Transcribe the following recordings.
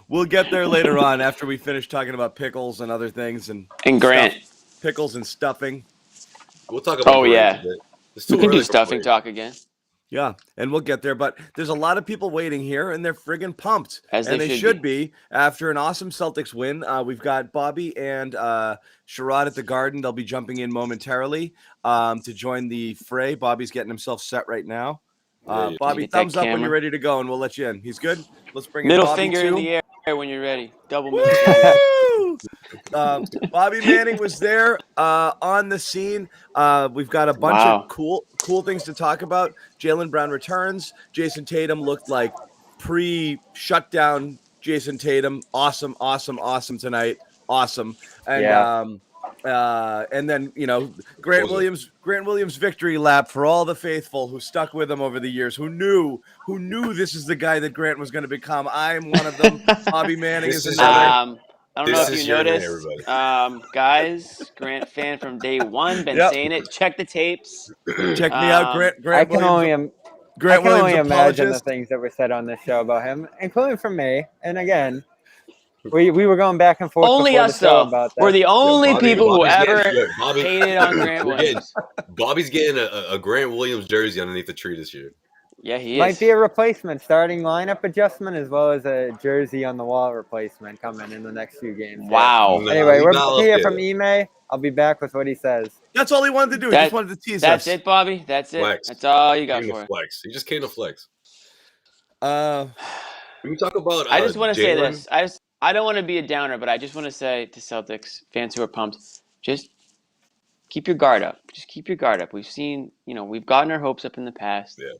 We'll get there later on after we finish talking about pickles and other things and Grant. Pickles and stuffing. We'll talk about yeah. a bit. It's We too can do early for stuffing Brady. talk again. Yeah, and we'll get there. But there's a lot of people waiting here, and they're friggin' pumped. As and they should be. After an awesome Celtics win. We've got Bobby and Sherrod at the Garden. They'll be jumping in momentarily to join the fray. Bobby's getting himself set right now. Bobby, thumbs up when you're ready to go, and we'll let you in. He's good? Let's bring in Middle Bobby finger too. in the air when you're ready. Double middle finger. Bobby Manning was there on the scene. We've got a bunch of cool things to talk about. Jaylen Brown returns. Jason Tatum looked like pre-shutdown Jason Tatum. Awesome tonight. Awesome. And and then Grant Williams victory lap for all the faithful who stuck with him over the years, who knew this is the guy that Grant was going to become. I'm one of them. Bobby Manning is another. I don't know if you noticed, guys. Grant fan from day one, been saying it. Check the tapes. Check me out, Grant. I can only imagine the things that were said on this show about him, including from me. And again, we were going back and forth. Only us, though. About that. We're the only people who ever hated on Grant Williams. Bobby's getting a Grant Williams jersey underneath the tree this year. Yeah, he is. Might be a replacement, starting lineup adjustment, as well as a jersey on the wall replacement coming in the next few games. Wow. Anyway, we're here from Ime. I'll be back with what he says. That's all he wanted to do. He just wanted to tease that's us. That's it, Bobby. That's it. Flex. That's all you got for it. Flex. He just came to flex. Can we talk about I just want to say this. I don't want to be a downer, but I just want to say to Celtics fans who are pumped, just keep your guard up. Just keep your guard up. We've seen, we've gotten our hopes up in the past. Yeah.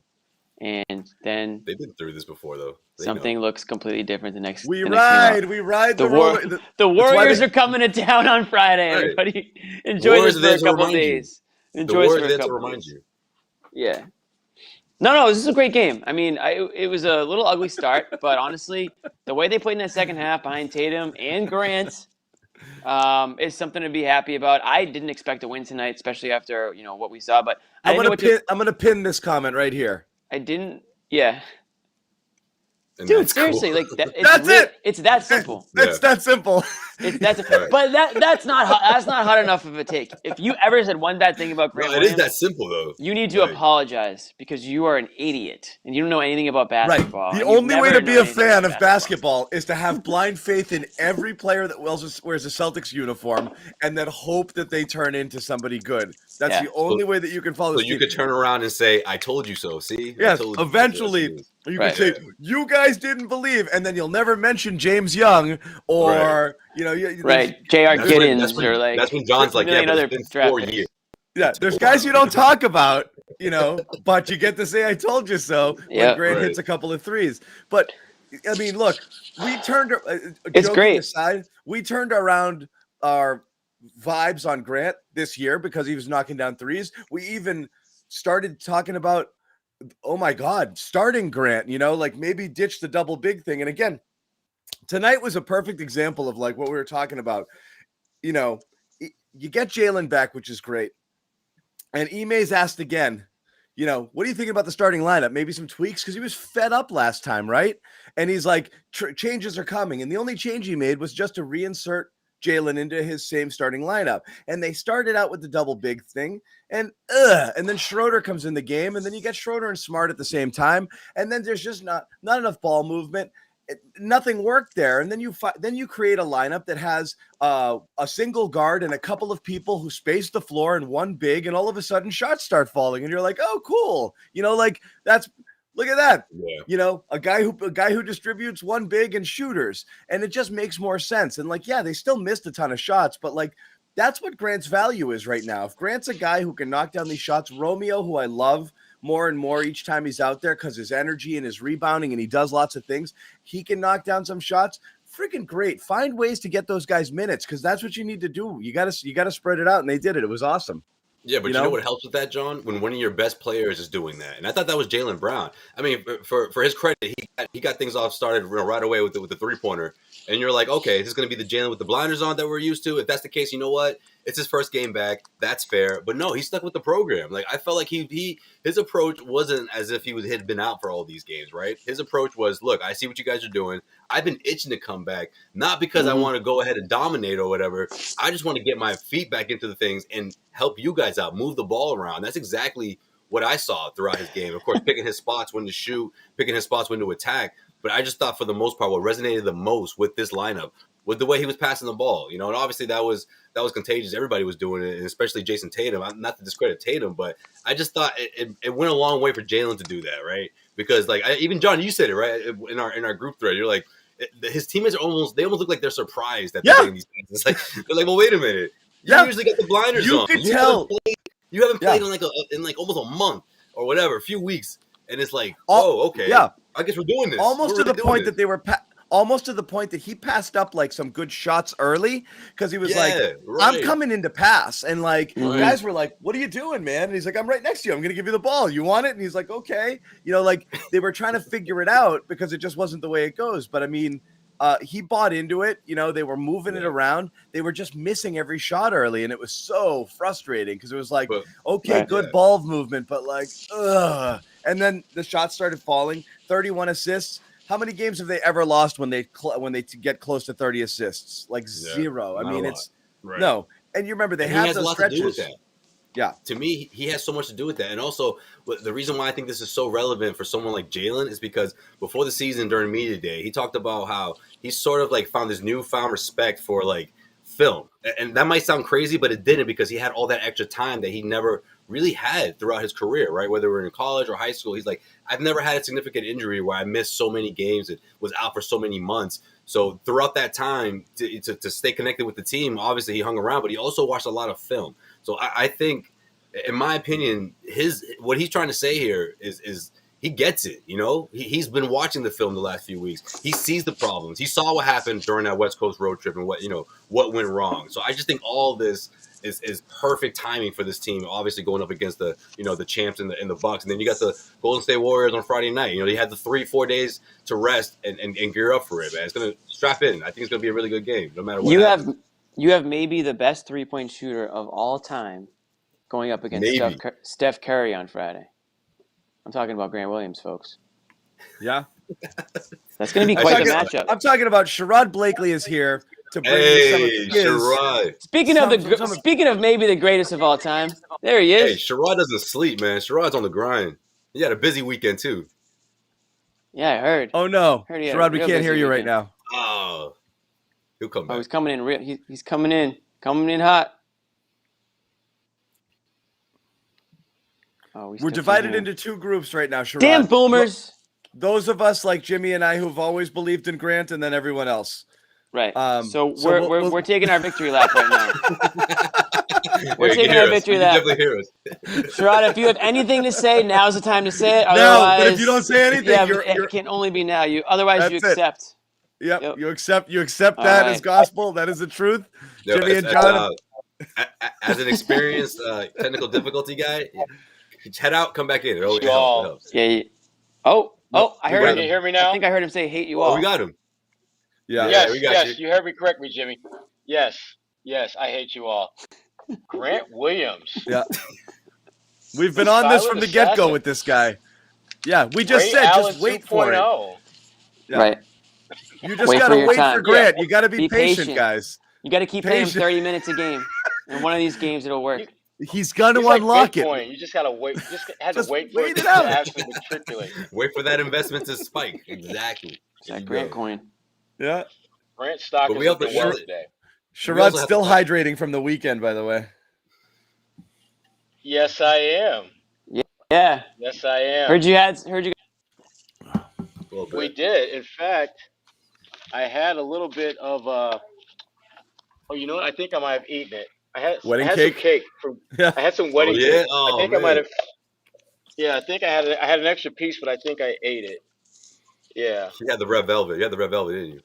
And then they've been through this before, though. Something looks completely different the next. We ride the Warriors are coming to town on Friday. Right. Everybody enjoy this for a couple of days. Enjoy this for a couple of days. Yeah. No, this is a great game. I mean, it was a little ugly start, but honestly, the way they played in that second half behind Tatum and Grant is something to be happy about. I didn't expect a win tonight, especially after what we saw. But I'm gonna pin this comment right here. I didn't. Yeah. Dude, seriously, cool. That's it. It's that simple. It's that simple. But that's not hot enough of a take. If you ever said one bad thing about Grant Williams, it is that simple though. You need to apologize because you are an idiot and you don't know anything about basketball. Right. The only way to be a fan of basketball is to have blind faith in every player that wears a Celtics uniform and then hope that they turn into somebody good. That's the only way that you can follow. So you could turn around and say, "I told you so." See? Yes. Eventually. You can say, you guys didn't believe, and then you'll never mention James Young or, J.R. Giddens or like. That's when John's like, yeah, but it's been 4 years. Yeah, there's guys you don't talk about, but you get to say, I told you so when Grant hits a couple of threes. But, I mean, look, we turned it's great. aside, we turned around our vibes on Grant this year because he was knocking down threes. We even started talking about, oh my God, starting Grant, like maybe ditch the double big thing. And again, tonight was a perfect example of like what we were talking about. You get Jaylen back, which is great. And Ime's asked again, what do you think about the starting lineup? Maybe some tweaks because he was fed up last time, right? And he's like, changes are coming. And the only change he made was just to reinsert Jaylen into his same starting lineup. And they started out with the double big thing. And then Schroeder comes in the game, and then you get Schroeder and Smart at the same time. And then there's just not enough ball movement. Nothing worked there. And then you create a lineup that has a single guard and a couple of people who space the floor and one big, and all of a sudden shots start falling. And you're like, oh, cool. Look at that. Yeah. A guy who distributes one big and shooters. And it just makes more sense. And they still missed a ton of shots, but that's what Grant's value is right now. If Grant's a guy who can knock down these shots, Romeo, who I love more and more each time he's out there because his energy and his rebounding and he does lots of things, he can knock down some shots. Freaking great. Find ways to get those guys minutes because that's what you need to do. You got to spread it out, and they did it. It was awesome. Yeah, but you know what helps with that, John? When one of your best players is doing that. And I thought that was Jaylen Brown. I mean, for his credit, he got things off started right away with the three-pointer. And you're like, okay, is this going to be the Jaylen with the blinders on that we're used to? If that's the case, you know what? It's his first game back. That's fair. But no, he stuck with the program. Like I felt like his approach wasn't as if had been out for all these games, right? His approach was, look, I see what you guys are doing. I've been itching to come back, not because I want to go ahead and dominate or whatever. I just want to get my feet back into the things and help you guys out, move the ball around. That's exactly what I saw throughout his game. Of course, picking his spots when to shoot, picking his spots when to attack. But I just thought for the most part, what resonated the most with this lineup was the way he was passing the ball. And obviously that was contagious. Everybody was doing it, and especially Jason Tatum. Not to discredit Tatum, but I just thought it went a long way for Jalen to do that, right? Because even John, you said it right in our group thread. You're like, his teammates almost look like they're surprised that they're getting these things. It's like they're like, well, wait a minute. You usually get the blinders on. You could tell. You haven't played in almost a month or whatever, a few weeks, and it's like, oh, okay, yeah. I guess we're doing this. Almost to the point that they were almost to the point that he passed up like some good shots early because he was I'm coming in to pass, and guys were like, "What are you doing, man?" And he's like, "I'm right next to you. I'm going to give you the ball. You want it?" And he's like, "Okay." They were trying to figure it out because it just wasn't the way it goes. But I mean, he bought into it. They were moving it around. They were just missing every shot early, and it was so frustrating because it was like, good ball movement, but ugh. And then the shots started falling. 31 assists. How many games have they ever lost when they get close to 30 assists? Zero. I mean, it's no. And you remember they had those stretches. Yeah. To me, he has so much to do with that. And also, the reason why I think this is so relevant for someone like Jalen is because before the season, during media day, he talked about how he sort of found this newfound respect for film. And that might sound crazy, but it didn't, because he had all that extra time that he never really had throughout his career, right? Whether we're in college or high school, he's like, I've never had a significant injury where I missed so many games and was out for so many months. So throughout that time, to stay connected with the team, obviously he hung around, but he also watched a lot of film. So I think, in my opinion, what he's trying to say here is he gets it. He's been watching the film the last few weeks. He sees the problems. He saw what happened during that West Coast road trip and what went wrong. So I just think all this is perfect timing for this team. Obviously going up against the champs and the Bucks, and then you got the Golden State Warriors on Friday night. They had the 3-4 days to rest and gear up for it, man. It's gonna strap in. I think it's gonna be a really good game, no matter what. You have maybe the best 3-point shooter of all time going up against Steph Curry on Friday. I'm talking about Grant Williams, folks. Yeah. That's going to be quite the matchup. I'm talking about Sherrod Blakely is here to bring me some of his. Sherrod. Speaking of maybe the greatest of all time, there he is. Hey, Sherrod doesn't sleep, man. Sherrod's on the grind. He had a busy weekend, too. Yeah, I heard. Oh, no. Sherrod, we can't hear you right now. Oh. He'll come back. Oh, he's coming in. He's coming in. Coming in hot. Oh, we're divided into two groups right now, Sherrod. Damn boomers. Those of us like Jimmy and I who've always believed in Grant, and then everyone else. Right. So we're taking our victory lap right now. We're taking our victory lap. Definitely hear us. Sherrod, if you have anything to say, now's the time to say it. No, but if you don't say anything, it can only be now. Otherwise you accept. Yep. You accept that as gospel. That is the truth. Jimmy and John. As an experienced technical difficulty guy, head out, come back in. It helps. Yeah. Oh, I heard him. Can you hear me now? I think I heard him say "hate you all." Oh, we got him. Yeah. Yes, you heard me correctly, Jimmy. Yes, I hate you all. Grant Williams. Yeah. We've been on this from the get-go with this guy. Yeah, we just said just wait for it. Yeah. Right. You just got to wait for Grant. You got to be patient, guys. You got to keep playing 30 minutes a game. In one of these games, it'll work. He's going to unlock it. You just got to wait. You just had to wait for it it out. to actually matriculate. Wait for that investment to spike. Exactly. That Grant coin. Yeah. Grant stock is up the world today. Sherrod's still hydrating from the weekend, by the way. Yes, I am. Yeah. Yes, I am. Heard you. We did. In fact, I had a little bit of oh, you know what? I think I might have eaten it. I had wedding cake. Some cake I had some wedding cake. Oh, I think I might have. Yeah, I think I had an extra piece, but I think I ate it. Yeah. You had the red velvet. You had the red velvet, didn't you?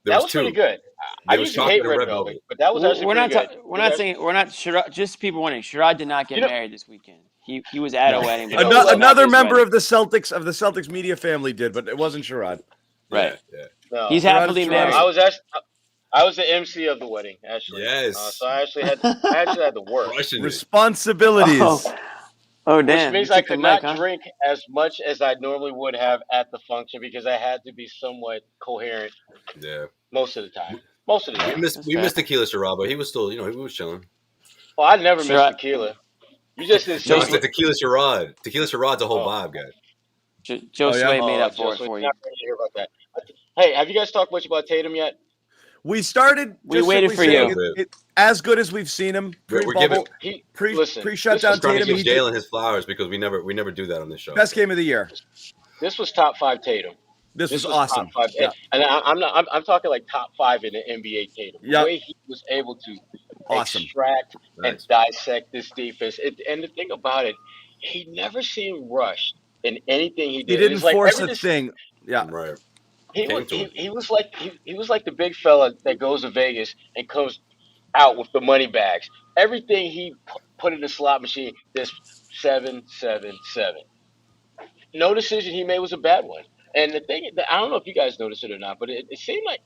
That was pretty good. I usually hate red velvet, but that was actually pretty good. We're not saying Sherrod. Just people wondering, Sherrod did not get married this weekend. He was at a wedding. But another member of the Celtics media family did, but it wasn't Sherrod. Right. Yeah. No. He's happily married. I I was the MC of the wedding, actually. Yes. So I actually had to work. Responsibilities. Oh, damn. Which means I could not drink as much as I normally would have at the function because I had to be somewhat coherent. Yeah. Most of the time. We missed tequila Sherrod, but he was still, he was chilling. Well, I never missed tequila. You just didn't No, it's the tequila Sherrod. Tequila Sherrod's a whole vibe, guy. Josue made up for it for you. Not ready to hear about that. Hey, have you guys talked much about Tatum yet? We started. We waited for you. As good as we've seen him pre-bubble, pre-shutdown. Tatum. He Jalen his flowers because we never do that on this show. Best game of the year. This was top 5 Tatum. This was awesome. Top 5. Yeah. And I'm talking like top 5 in the NBA Tatum. The way he was able to extract and dissect this defense. And the thing about it, he never seemed rushed in anything he did. He didn't force a thing. Yeah. Right. He was like the big fella that goes to Vegas and comes out with the money bags. Everything he put in the slot machine, this 7-7-7. No decision he made was a bad one. And the thing, I don't know if you guys noticed it or not, but it seemed like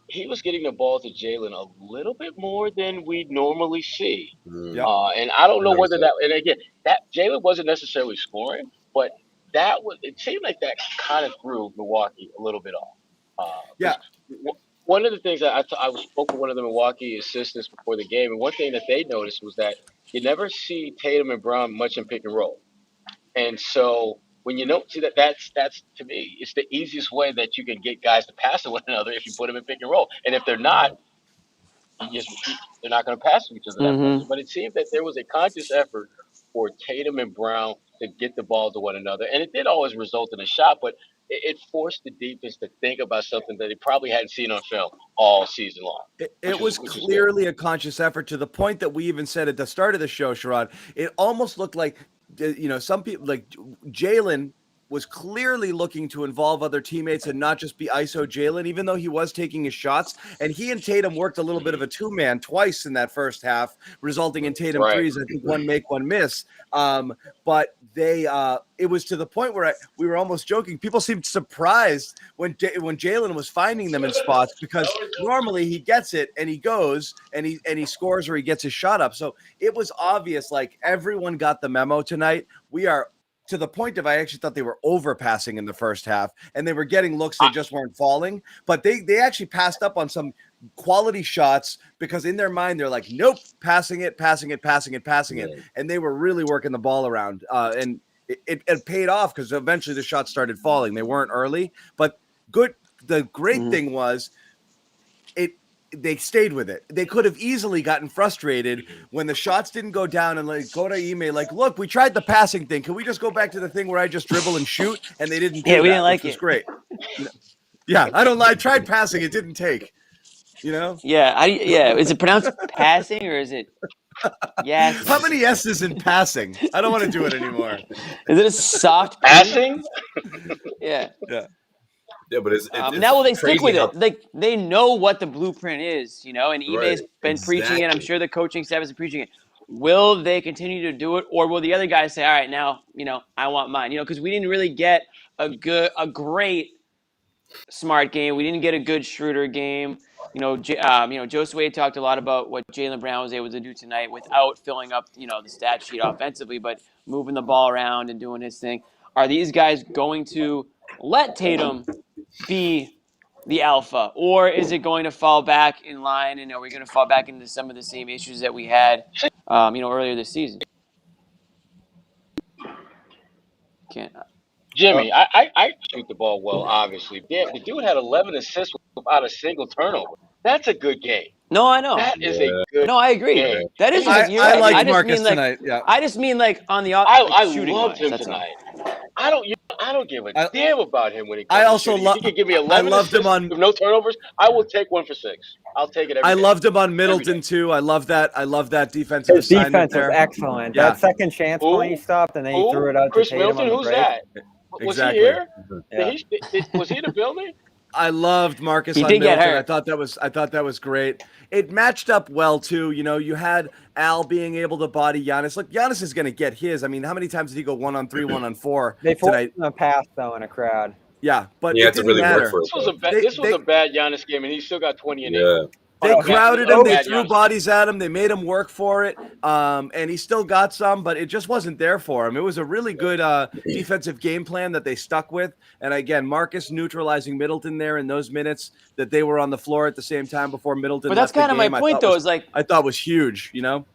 he was getting the ball to Jalen a little bit more than we normally see. Yep. And I don't know whether that. And again, that Jalen wasn't necessarily scoring, but it seemed like that kind of threw Milwaukee a little bit off. One of the things that I spoke with one of the Milwaukee assistants before the game, and one thing that they noticed was that you never see Tatum and Brown much in pick and roll. And so when you don't see that's to me, it's the easiest way that you can get guys to pass to one another if you put them in pick and roll. And if they're not, they're not going to pass to each other that much. But it seemed that there was a conscious effort for Tatum and Brown to get the ball to one another. And it did always result in a shot, but it forced the defense to think about something that they probably hadn't seen on film all season long. It was clearly a conscious effort to the point that we even said at the start of the show, Sherrod, it almost looked like, some people like Jalen was clearly looking to involve other teammates and not just be ISO Jalen, even though he was taking his shots. And he and Tatum worked a little bit of a two-man twice in that first half, resulting in Tatum threes. I think one make, one miss. But it was to the point where we were almost joking. People seemed surprised when Jalen was finding them in spots, because normally he gets it and he goes and he scores or he gets his shot up. So it was obvious, like everyone got the memo tonight. We are to the point of I actually thought they were overpassing in the first half and they were getting looks, they just weren't falling. But they actually passed up on some quality shots because in their mind they're like, nope, passing it. And they were really working the ball around. And it paid off because eventually the shots started falling. They weren't early, but good. The great thing was they stayed with it. They could have easily gotten frustrated when the shots didn't go down and go to Ime like, look, we tried the passing thing. Can we just go back to the thing where I just dribble and shoot? And they didn't. We didn't like it. It was great. Yeah, I don't lie. I tried passing. It didn't take. Yeah. Is it pronounced passing or is it? Yes. How many S's in passing? I don't want to do it anymore. Is it a soft passing? Yeah. Yeah, but it's now will they stick with it? They know what the blueprint is, and Ime's been preaching it. I'm sure the coaching staff is preaching it. Will they continue to do it, or will the other guys say, "All right, now I want mine"? Because we didn't really get a great Smart game. We didn't get a good Schroeder game. Josue talked a lot about what Jaylen Brown was able to do tonight without filling up the stat sheet offensively, but moving the ball around and doing his thing. Are these guys going to let Tatum be the alpha, or is it going to fall back in line, and are we going to fall back into some of the same issues that we had earlier this season? Jimmy, I shoot the ball well, obviously. Damn, the dude had 11 assists without a single turnover. That's a good game. No, I know. That is a good No, I agree. game. That is I like Marcus tonight. Yeah. I just mean on the I shooting loved him tonight. I don't give a damn about him when he comes I also love. If he could give me 11 loved him with no turnovers, I will take 1 for 6. I'll take it every day. Loved him on Middleton too. I love that defensive His assignment defense was excellent. Yeah. That second chance point he stopped and then he threw it out Chris to Tatum Middleton, on the who's that? Was he here? Yeah. Was he in the building? I loved Marcus He on did get Middleton. hurt. I thought that was great. It matched up well too. You had Al being able to body Giannis. Look, Giannis is going to get his. I mean, how many times did he go 1-on-3, 1-on-4 They tonight? forced him a pass though in a crowd. Yeah, but you it have to didn't really matter. work for it. This was a bad Giannis game, and he still got 20 and 8. Yeah. They crowded him. They threw bodies at him. They made him work for it. And he still got some, but it just wasn't there for him. It was a really good defensive game plan that they stuck with. And again, Marcus neutralizing Middleton there in those minutes that they were on the floor at the same time before Middleton. But that's kind of my point, though. Is like I thought was huge. You know.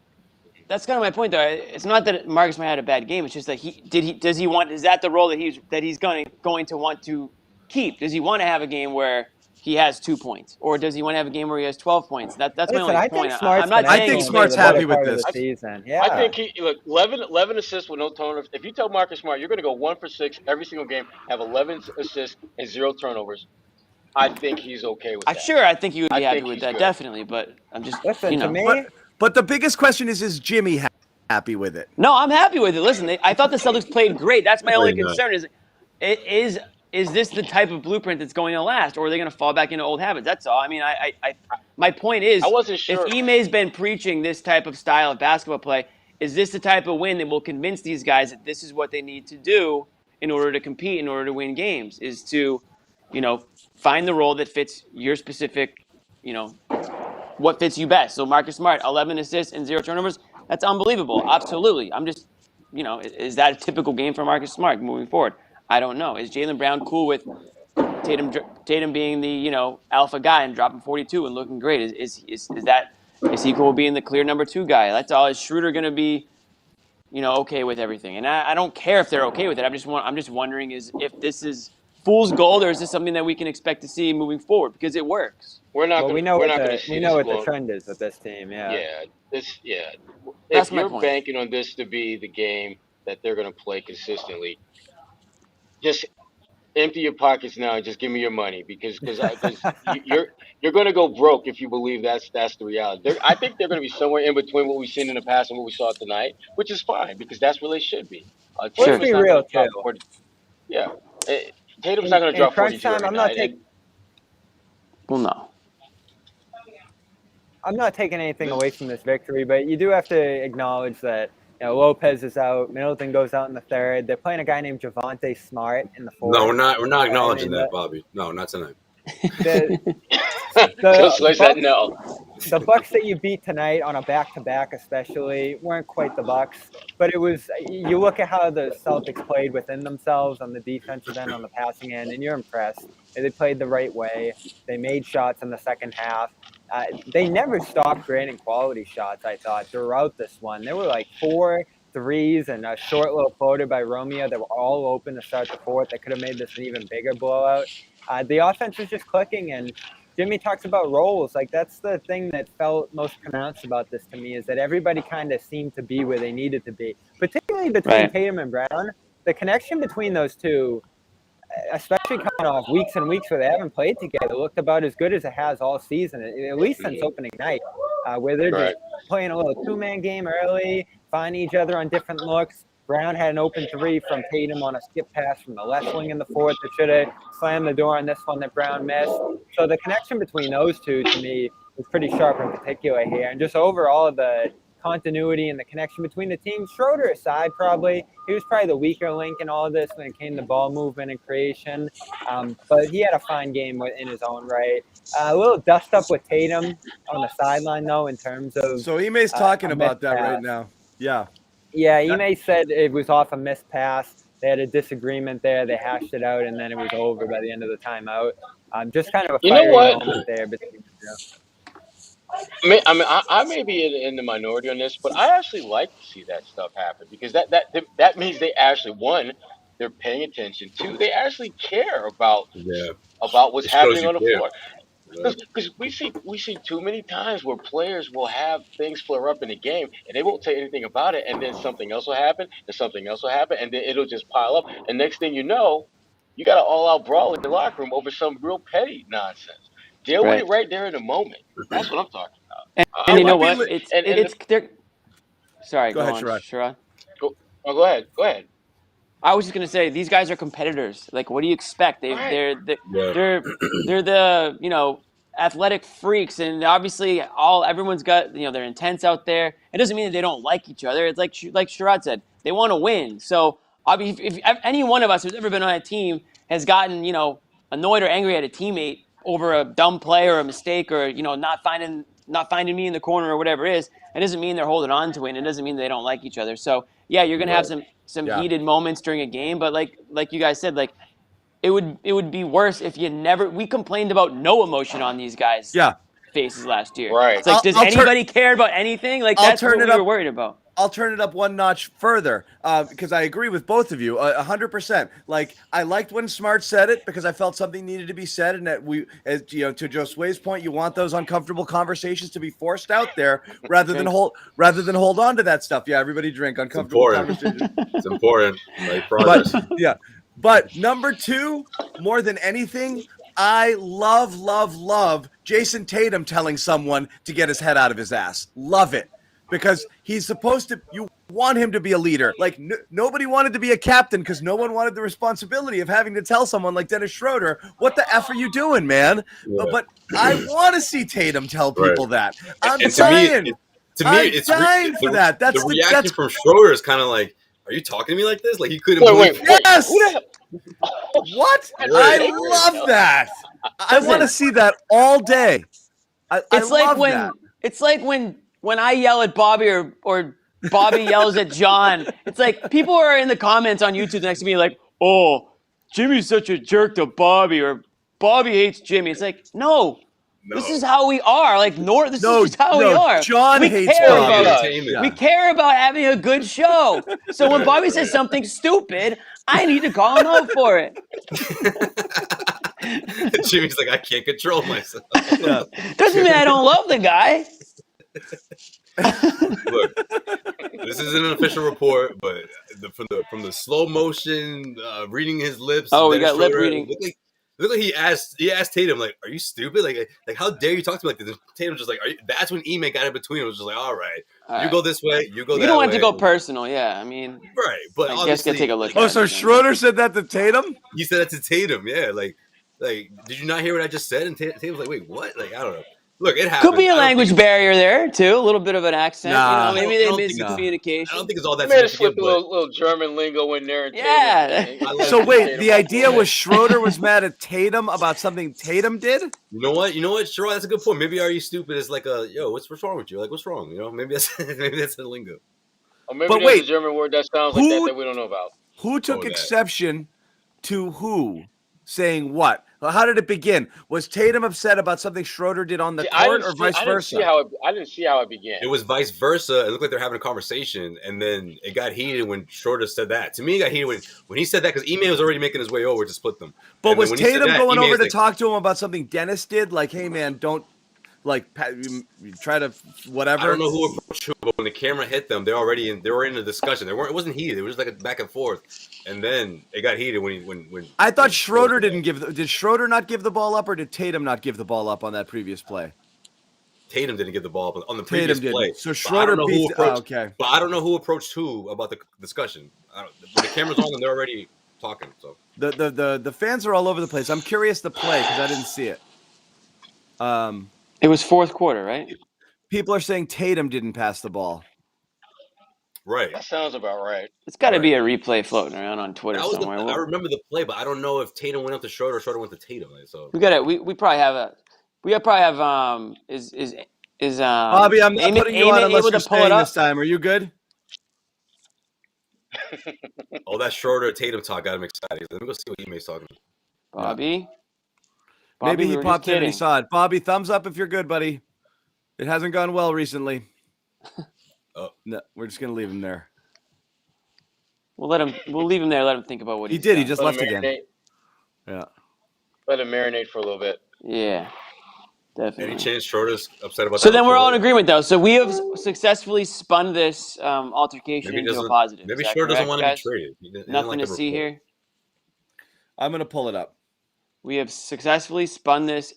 That's kind of my point, though. It's not that Marcus Smart had a bad game. It's just that does he want? Is that the role that he's going to want to keep? Does he want to have a game where he has 2 points, or does he want to have a game where he has 12 points? That's my only point. I think Smart's happy with this season. Yeah, I think 11 assists with no turnovers. If you tell Marcus Smart you're going to go 1 for 6 every single game, have 11 assists and 0 turnovers, I think he's okay with that. Sure, I think he would be happy with that, definitely. But I'm just to me. But the biggest question is Jimmy happy with it? No, I'm happy with it. Listen, I thought the Celtics played great. That's my only concern. Is this the type of blueprint that's going to last, or are they going to fall back into old habits? That's all. I mean, my point is, I wasn't sure. If Ime's been preaching this type of style of basketball play, is this the type of win that will convince these guys that this is what they need to do in order to compete, in order to win games? Is to, find the role that fits your specific, what fits you best. So Marcus Smart, 11 assists and 0 turnovers. That's unbelievable. Absolutely. I'm just, is that a typical game for Marcus Smart moving forward? I don't know. Is Jaylen Brown cool with Tatum being the alpha guy and dropping 42 and looking great? Is he cool with being the clear number 2 guy? That's all. Is Schroeder going to be okay with everything? And I don't care if they're okay with it. I'm just wondering if this is fool's gold, or is this something that we can expect to see moving forward because it works? We know what the trend is with this team. Yeah. That's if my you're point. banking on this to be the game that they're going to play consistently, just empty your pockets now and just give me your money because you're going to go broke if you believe that's the reality. I think they're going to be somewhere in between what we've seen in the past and what we saw tonight, which is fine because that's where they should be. Let's be real too. Yeah, Tatum's not going to drop 42 every night. Well, no. I'm not taking anything away from this victory, but you do have to acknowledge that Lopez is out. Middleton goes out in the third. They're playing a guy named Javonte Smart in the fourth. No, we're not acknowledging that, Bobby. No, not tonight. The Bucks that you beat tonight on a back-to-back especially weren't quite the Bucks, but it was. You look at how the Celtics played within themselves on the defensive end, on the passing end, and you're impressed. They played the right way. They made shots in the second half. They never stopped creating quality shots, I thought, throughout this one. There were like 4 threes and a short little floater by Romeo that were all open to start the fourth that could have made this an even bigger blowout. The offense was just clicking, and Jimmy talks about roles. Like, that's the thing that felt most pronounced about this to me, is that everybody kind of seemed to be where they needed to be, particularly between Tatum and Brown. The connection between those two, especially coming off weeks and weeks where they haven't played together, looked about as good as it has all season, at least since opening night, where they're just playing a little 2-man game early, finding each other on different looks. Brown had an open 3 from Tatum on a skip pass from the left wing in the fourth that should have slammed the door on this one that Brown missed. So the connection between those two, to me, was pretty sharp in particular here. And just overall, the continuity and the connection between the teams, Schroeder aside probably, he was probably the weaker link in all of this when it came to ball movement and creation. But he had a fine game in his own right. A little dust up with Tatum on the sideline, though, in terms of... So Ime's talking about that right now. Yeah. Yeah, Ime said it was off a missed pass. They had a disagreement there. They hashed it out, and then it was over by the end of the timeout. Just kind of a fiery moment there between the two. I may be in the minority on this, but I actually like to see that stuff happen because that means they actually, one, they're paying attention. 2, they actually care about what's happening on the floor. Because we see too many times where players will have things flare up in the game and they won't say anything about it, and then something else will happen, and something else will happen, and then it'll just pile up. And next thing you know, you got an all-out brawl in the locker room over some real petty nonsense. Deal with it right there in the moment. That's what I'm talking about. And you know what? Sorry, go ahead, Sherrod. Go ahead. I was just gonna say these guys are competitors. Like, what do you expect? They're the athletic freaks, and obviously everyone's got they're intense out there. It doesn't mean that they don't like each other. It's like Sherrod said, they want to win. So if any one of us who's ever been on a team has gotten annoyed or angry at a teammate over a dumb play or a mistake or not finding me in the corner or whatever it is. It doesn't mean they're holding on to it. And it doesn't mean they don't like each other. So yeah, you're gonna have some heated moments during a game, but like you guys said, like it would be worse if we complained about no emotion on these guys' faces last year. Right. It's like, does anybody care about anything? Like that's what we were worried about. I'll turn it up one notch further because I agree with both of you 100%. Like I liked when Smart said it because I felt something needed to be said, and that to Josue's point, you want those uncomfortable conversations to be forced out there rather than hold on to that stuff. Yeah, everybody drink uncomfortable conversations. It's important. Like progress. But number 2, more than anything, I love Jason Tatum telling someone to get his head out of his ass. Love it. Because he's supposed to, you want him to be a leader. Like nobody wanted to be a captain because no one wanted the responsibility of having to tell someone like Dennis Schroeder, what the F are you doing, man? Yeah. But I want to see Tatum tell people that. I'm dying. I'm dying for that. That's the reaction from Schroeder is kind of like, are you talking to me like this? Like he couldn't believe it. Yes! What? I love that. I want to see that all day. It's like when I yell at Bobby or Bobby yells at John, it's like people are in the comments on YouTube next to me like, oh, Jimmy's such a jerk to Bobby or Bobby hates Jimmy. It's like, no. This is how we are. Like, this is how we are. John hates Bobby. We care about having a good show. So when Bobby says something stupid, I need to call him out for it. Jimmy's like, I can't control myself. Doesn't mean I don't love the guy. Look, this isn't an official report, but from the slow motion reading his lips. Oh, we got lip reading. Look like he asked Tatum, like, are you stupid? Like how dare you talk to me like this? Tatum's just like, that's when Ime got in between. It was just like, all right, you go this way, you go that way. You don't want to go personal, yeah. I mean, right, but I guess gotta take a look. Oh, so Schroeder said that to Tatum? He said that to Tatum, yeah. Like, did you not hear what I just said? And Tatum's like, wait, what? Like, I don't know. Look, it happens. Could be a language barrier there too, a little bit of an accent. Nah, maybe they missed communication. I don't think it's all that. Made slip a little German lingo in there. So wait, the idea was Schroeder was mad at Tatum about something Tatum did. You know what, Sherrod? That's a good point. Maybe "Are you stupid?" is like what's wrong with you? Like, what's wrong? Maybe that's the lingo. Or maybe there's a German word that sounds like that we don't know about. Who took exception to who saying what? How did it begin? Was Tatum upset about something Schroeder did on the court or vice versa? I didn't see how it began. It was vice versa. It looked like they're having a conversation, and then it got heated when Schroeder said that. To me, it got heated when he said that because Ime was already making his way over to split them. But was Tatum going over to talk to him about something Dennis did? Like, hey, man, don't try to whatever. I don't know who approached who, but when the camera hit them, they were in a discussion. It wasn't heated. It was just like a back and forth, and then it got heated when. I thought Schroeder didn't give. Did Schroeder not give the ball up, or did Tatum not give the ball up on that previous play? Tatum didn't give the ball up on the previous play. So Schroeder beat. Okay. But I don't know who approached who about the discussion. When the camera's on, and they're already talking. So the fans are all over the place. I'm curious to play because I didn't see it. It was fourth quarter, right? People are saying Tatum didn't pass the ball. Right. That sounds about right. It's got to be a replay floating around on Twitter somewhere. I remember the play, but I don't know if Tatum went up to Schroeder or Schroeder went to Tatum. So we probably have is Bobby, I'm not putting you on unless you're staying this time. Are you good? Oh, that Schroeder Tatum talk got him excited. Let me go see what Ime's talking about. Bobby, maybe he popped in and he saw it. Bobby, thumbs up if you're good, buddy. It hasn't gone well recently. Oh no, we're just gonna leave him there. We'll leave him there. Let him think about what he did. He just left again. Yeah. Let him marinate for a little bit. Yeah, definitely. Any chance Schroeder's upset about that? So then we're all in agreement, though. So we have successfully spun this altercation into a positive. Maybe Schroeder doesn't want to be traded. Nothing to see here. I'm gonna pull it up. We have successfully spun this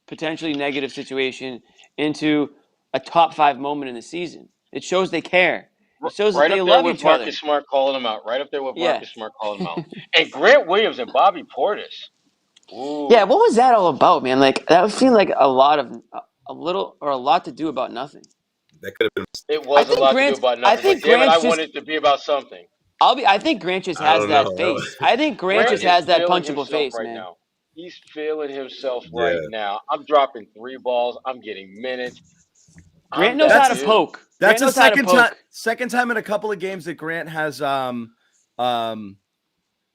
potentially negative situation into a top 5 moment in the season. It shows they care. It shows that they love each other. Marcus Smart calling him out. Right up there with Marcus Smart calling him out. And Grant Williams and Bobby Portis. Ooh. Yeah, what was that all about, man? Like that seemed like a lot to do about nothing. That could have been. It was a lot to do about nothing. I want it to be about something. I think Grant just has that face. I think Grant just has that punchable face, man. Now. He's feeling himself right now. I'm dropping 3 balls. I'm getting minutes. Grant knows how to poke. That's a second time in a couple of games that Grant has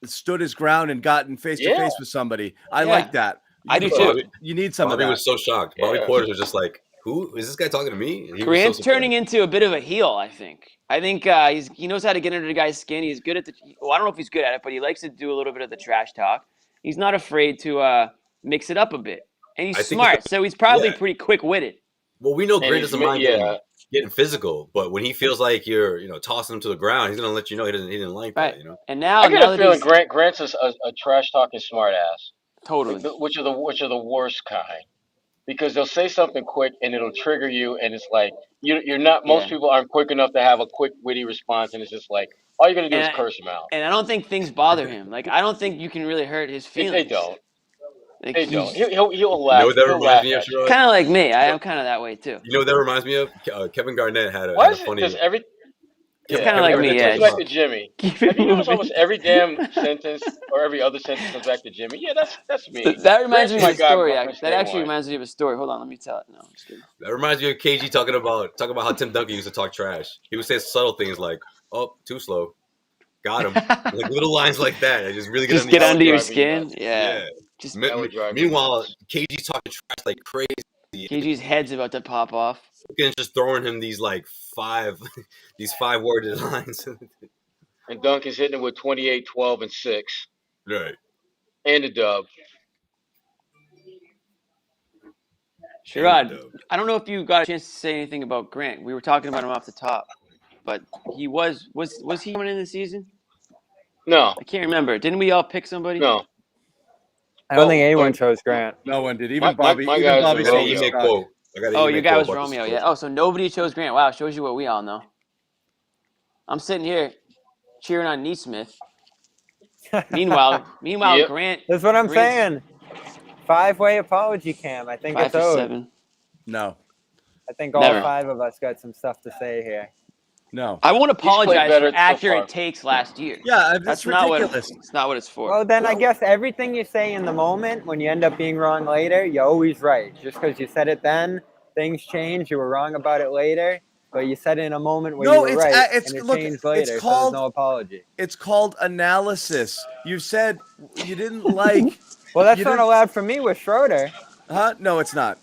stood his ground and gotten face to face with somebody. I like that. I do too. You need some Bobby of that. was so shocked. Bobby Portis was just like, "Who is this guy talking to me?" Grant's turning into a bit of a heel, I think. He knows how to get under the guy's skin. He's good at I don't know if he's good at it, but he likes to do a little bit of the trash talk. He's not afraid to mix it up a bit. And he's smart, so he's probably pretty quick-witted. Well, we know Grant doesn't mind getting physical, but when he feels like you're, tossing him to the ground, he's gonna let you know he didn't like that, And now I get a feeling Grant's a trash talking smart ass. Totally. Which are the worst kind. Because they'll say something quick and it'll trigger you, and it's like you're not. Most people aren't quick enough to have a quick, witty response, and it's just like all you're gonna do is curse him out. And I don't think things bother him. Like I don't think you can really hurt his feelings. They don't. Like, they don't. He'll laugh. You know what that reminds me of? Kind of like me. I am kind of that way too. You know what that reminds me of? Kevin Garnett had a funny. It's kind of like me. Comes back to Jimmy. Have you noticed almost every damn sentence or every other sentence comes back to Jimmy? Yeah, that's me. That reminds me of a story. That actually reminds me of a story. Hold on, let me tell it. No, I'm just kidding. That reminds me of KG talking about how Tim Duncan used to talk trash. He would say subtle things like, "Oh, too slow, got him," like little lines like that. Just really get under your skin. Yeah. Just meanwhile, KG's talking trash like crazy. KG's head's about to pop off. And just throwing him these like five worded lines. And Duncan's hitting it with 28, 12, and 6. Right. And a dub. Sherrod, I don't know if you got a chance to say anything about Grant. We were talking about him off the top, but he was he coming in the season? No. I can't remember. Didn't we all pick somebody? No. I don't think anyone chose Grant. No one did. Even Bobby. Bobby said your guy was Romeo. Yeah. Oh, so nobody chose Grant. Wow, shows you what we all know. I'm sitting here cheering on Neesmith. Meanwhile, Yep. Grant. That's what I'm saying. 5-way apology cam. I think 5 it's for owed. 7. No. I think all 5 of us got some stuff to say here. No. I won't apologize for accurate takes last year. Yeah, that's ridiculous. It's not what it's for. Well, then I guess everything you say in the moment, when you end up being wrong later, you're always right. Just because you said it then, things change. You were wrong about it later, but you said it in a moment where you were right, and it changed later, so there's no apology. It's called analysis. You said you didn't like... Well, that's not allowed for me with Schroeder. Huh? No, it's not.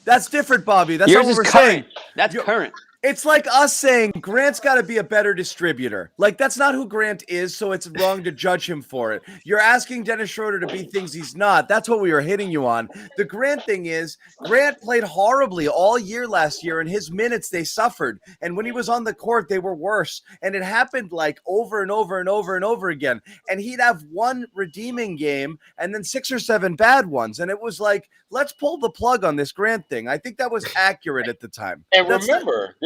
That's different, Bobby. That's Yours not what we're current. saying. That's current. It's like us saying Grant's got to be a better distributor. Like, that's not who Grant is, so it's wrong to judge him for it. You're asking Dennis Schroeder to be things he's not. That's what we were hitting you on. The Grant thing is, Grant played horribly all year last year, and his minutes, they suffered. And when he was on the court, they were worse. And it happened, like, over and over and over and over again. And he'd have one redeeming game and then 6 or 7 bad ones. And it was like, let's pull the plug on this Grant thing. I think that was accurate at the time. And remember,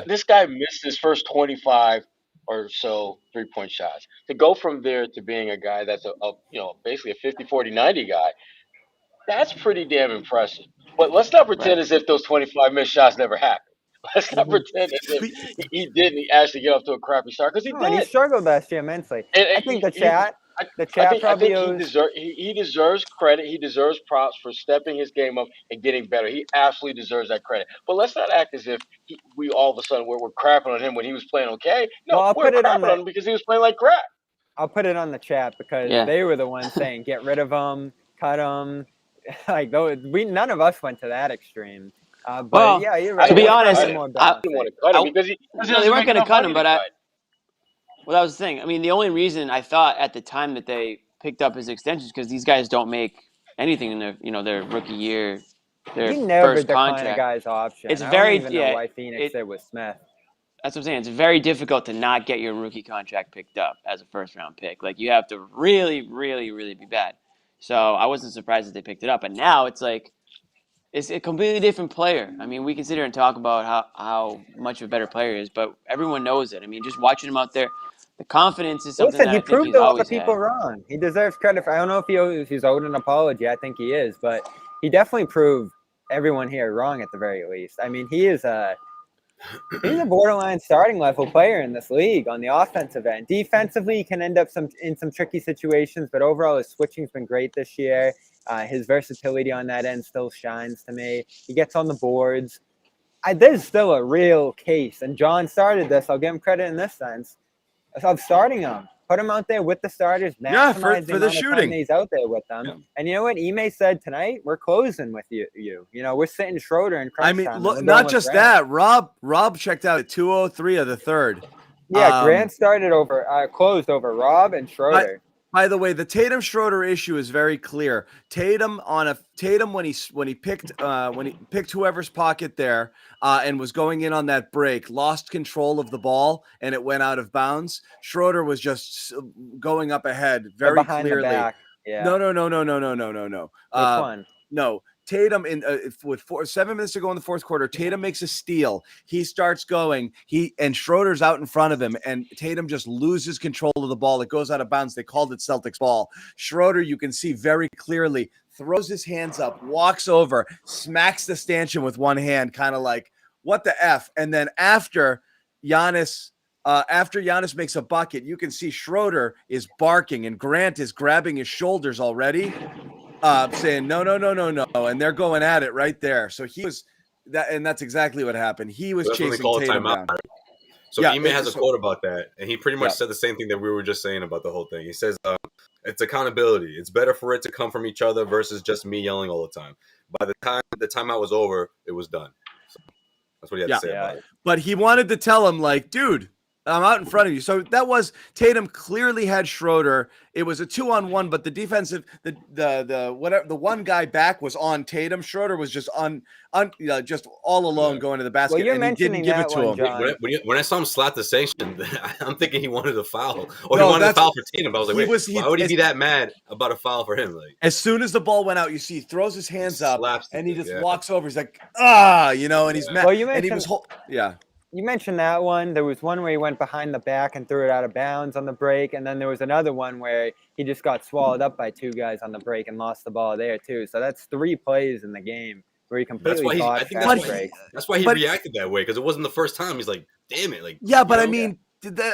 this guy missed his first 25 or so 3-point shots. To go from there to being a guy that's basically a 50-40-90 guy, that's pretty damn impressive. But let's not pretend as if those 25 missed shots never happened. Let's not pretend as if he didn't actually get off to a crappy start, because he did. And he struggled last year immensely. And I think the chat probably he deserves credit. He deserves props for stepping his game up and getting better. He absolutely deserves that credit. But let's not act as if we all of a sudden we're crapping on him when he was playing okay. No, we're crapping on him because he was playing like crap. I'll put it on the chat because they were the ones saying get rid of him, cut him. Like none of us went to that extreme. But yeah, you're right. To be honest, I didn't want to cut him because they weren't going to cut him. But well, that was the thing. I mean, the only reason I thought at the time that they picked up his extensions because these guys don't make anything in their rookie year, their he never first declined contract. a guy's option. It's I very don't even know why Phoenix did with Smith. That's what I'm saying. It's very difficult to not get your rookie contract picked up as a first-round pick. Like, you have to really, really, really be bad. So I wasn't surprised that they picked it up. But now it's like it's a completely different player. I mean, we can sit here and talk about how much of a better player he is, but everyone knows it. I mean, just watching him out there, the confidence is something that I think he's always had. He proved a lot of people wrong. He deserves credit for. I don't know if he's owed an apology. I think he is, but he definitely proved everyone here wrong at the very least. I mean, he's a borderline starting level player in this league on the offensive end. Defensively, he can end up in some tricky situations, but overall his switching's been great this year. His versatility on that end still shines to me. He gets on the boards. There's still a real case, and John started this. I'll give him credit in this sense of starting him. Put him out there with the starters, maximize for the amount shooting. of time he's out there with them. Yeah. And you know what Ime said tonight? We're closing with you. You know, we're sitting Schroeder and crunch time. Look, not just that. Rob checked out at 2:03 of the third. Yeah, Grant started closed over Rob and Schroeder. By the way, the Tatum Schroeder issue is very clear. Tatum when he picked whoever's pocket there and was going in on that break, lost control of the ball and it went out of bounds. Schroeder was just going up ahead very clearly. The back. Yeah. No. Which one? No. Tatum with 7 minutes to go in the fourth quarter, Tatum makes a steal. He starts going. And Schroeder's out in front of him, and Tatum just loses control of the ball. It goes out of bounds. They called it Celtics ball. Schroeder, you can see very clearly, throws his hands up, walks over, smacks the stanchion with one hand, kind of like, what the F? And then after Giannis makes a bucket, you can see Schroeder is barking, and Grant is grabbing his shoulders already. Saying no, and they're going at it right there. So he was that, and that's exactly what happened. He was chasing Tatum down. So Ime has a quote about that, and he pretty much said the same thing that we were just saying about the whole thing. He says, "It's accountability. It's better for it to come from each other versus just me yelling all the time." By the time the timeout was over, it was done. So that's what he had to say about it. But he wanted to tell him, like, dude, I'm out in front of you. So that was Tatum clearly had Schroeder. It was a 2-on-1, but the defensive, the one guy back was on Tatum. Schroeder was just just all alone going to the basket. Well, you're and he didn't give it to him. When I saw him slap the sanction, I'm thinking he wanted a foul, or he wanted a foul for Tatum. I was like, why would he be that mad about a foul for him? Like, as soon as the ball went out, you see he throws his hands up and he just walks over. He's like, and he's mad. Well, and he was You mentioned that one. There was one where he went behind the back and threw it out of bounds on the break. And then there was another one where he just got swallowed up by two guys on the break and lost the ball there, too. So that's 3 plays in the game where he completely botched fast breaks. That's why he reacted that way, because it wasn't the first time. He's like, damn it. I mean,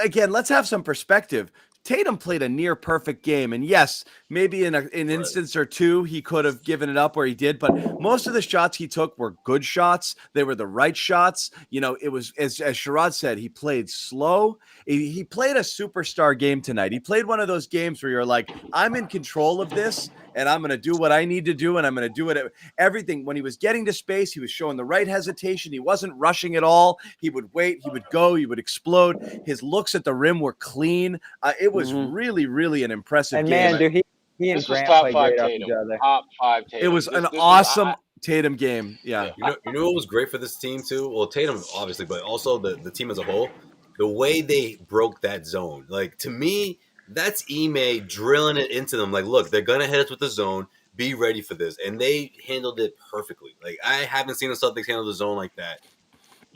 again, let's have some perspective. Tatum played a near perfect game, and yes, maybe in an instance or two he could have given it up where he did, but most of the shots he took were good shots. They were the right shots. You know, it was as Sherrod said, he played slow. He played a superstar game tonight. He played one of those games where you're like, I'm in control of this, and I'm going to do what I need to do, and I'm going to do it. Everything. When he was getting to space, he was showing the right hesitation. He wasn't rushing at all. He would wait. He would go. He would explode. His looks at the rim were clean. It was really, really an impressive game. And man, dude, he and Grant played great off each other. Top 5 Tatum. It was an awesome Tatum game. Yeah. You know what was great for this team too? Well, Tatum obviously, but also the team as a whole. The way they broke that zone, like, to me, that's Ime drilling it into them. Like, look, they're gonna hit us with the zone. Be ready for this, and they handled it perfectly. Like, I haven't seen the Celtics handle the zone like that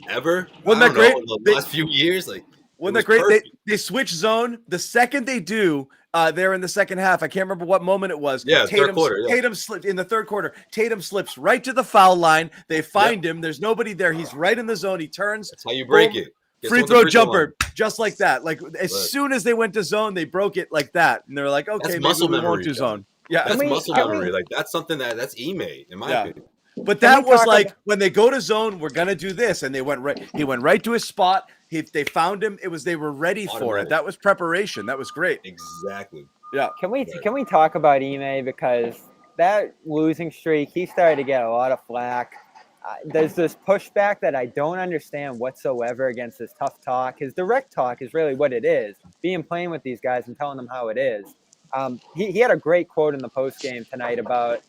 ever. Wasn't that great? In the last few years, like, wasn't that great? They switch zone. The second they do, they're in the second half. I can't remember what moment it was. Yeah, third quarter. Yeah. Tatum slipped in the third quarter. Tatum slips right to the foul line. They find him. There's nobody there. He's right in the zone. He turns. That's how you break it. Free throw jumper, just like that. Like, as soon as they went to zone, they broke it like that, and they're like, "Okay, maybe we won't do zone." Yeah, that's muscle memory. Like, that's something that's Ime, in my opinion. But that was like, when they go to zone, we're gonna do this, and they went right. He went right to his spot. They found him. They were ready for it. That was preparation. That was great. Exactly. Yeah. Can we talk about Ime, because that losing streak, he started to get a lot of flack. There's this pushback that I don't understand whatsoever against his tough talk. His direct talk is really what it is, playing with these guys and telling them how it is. He had a great quote in the postgame tonight about,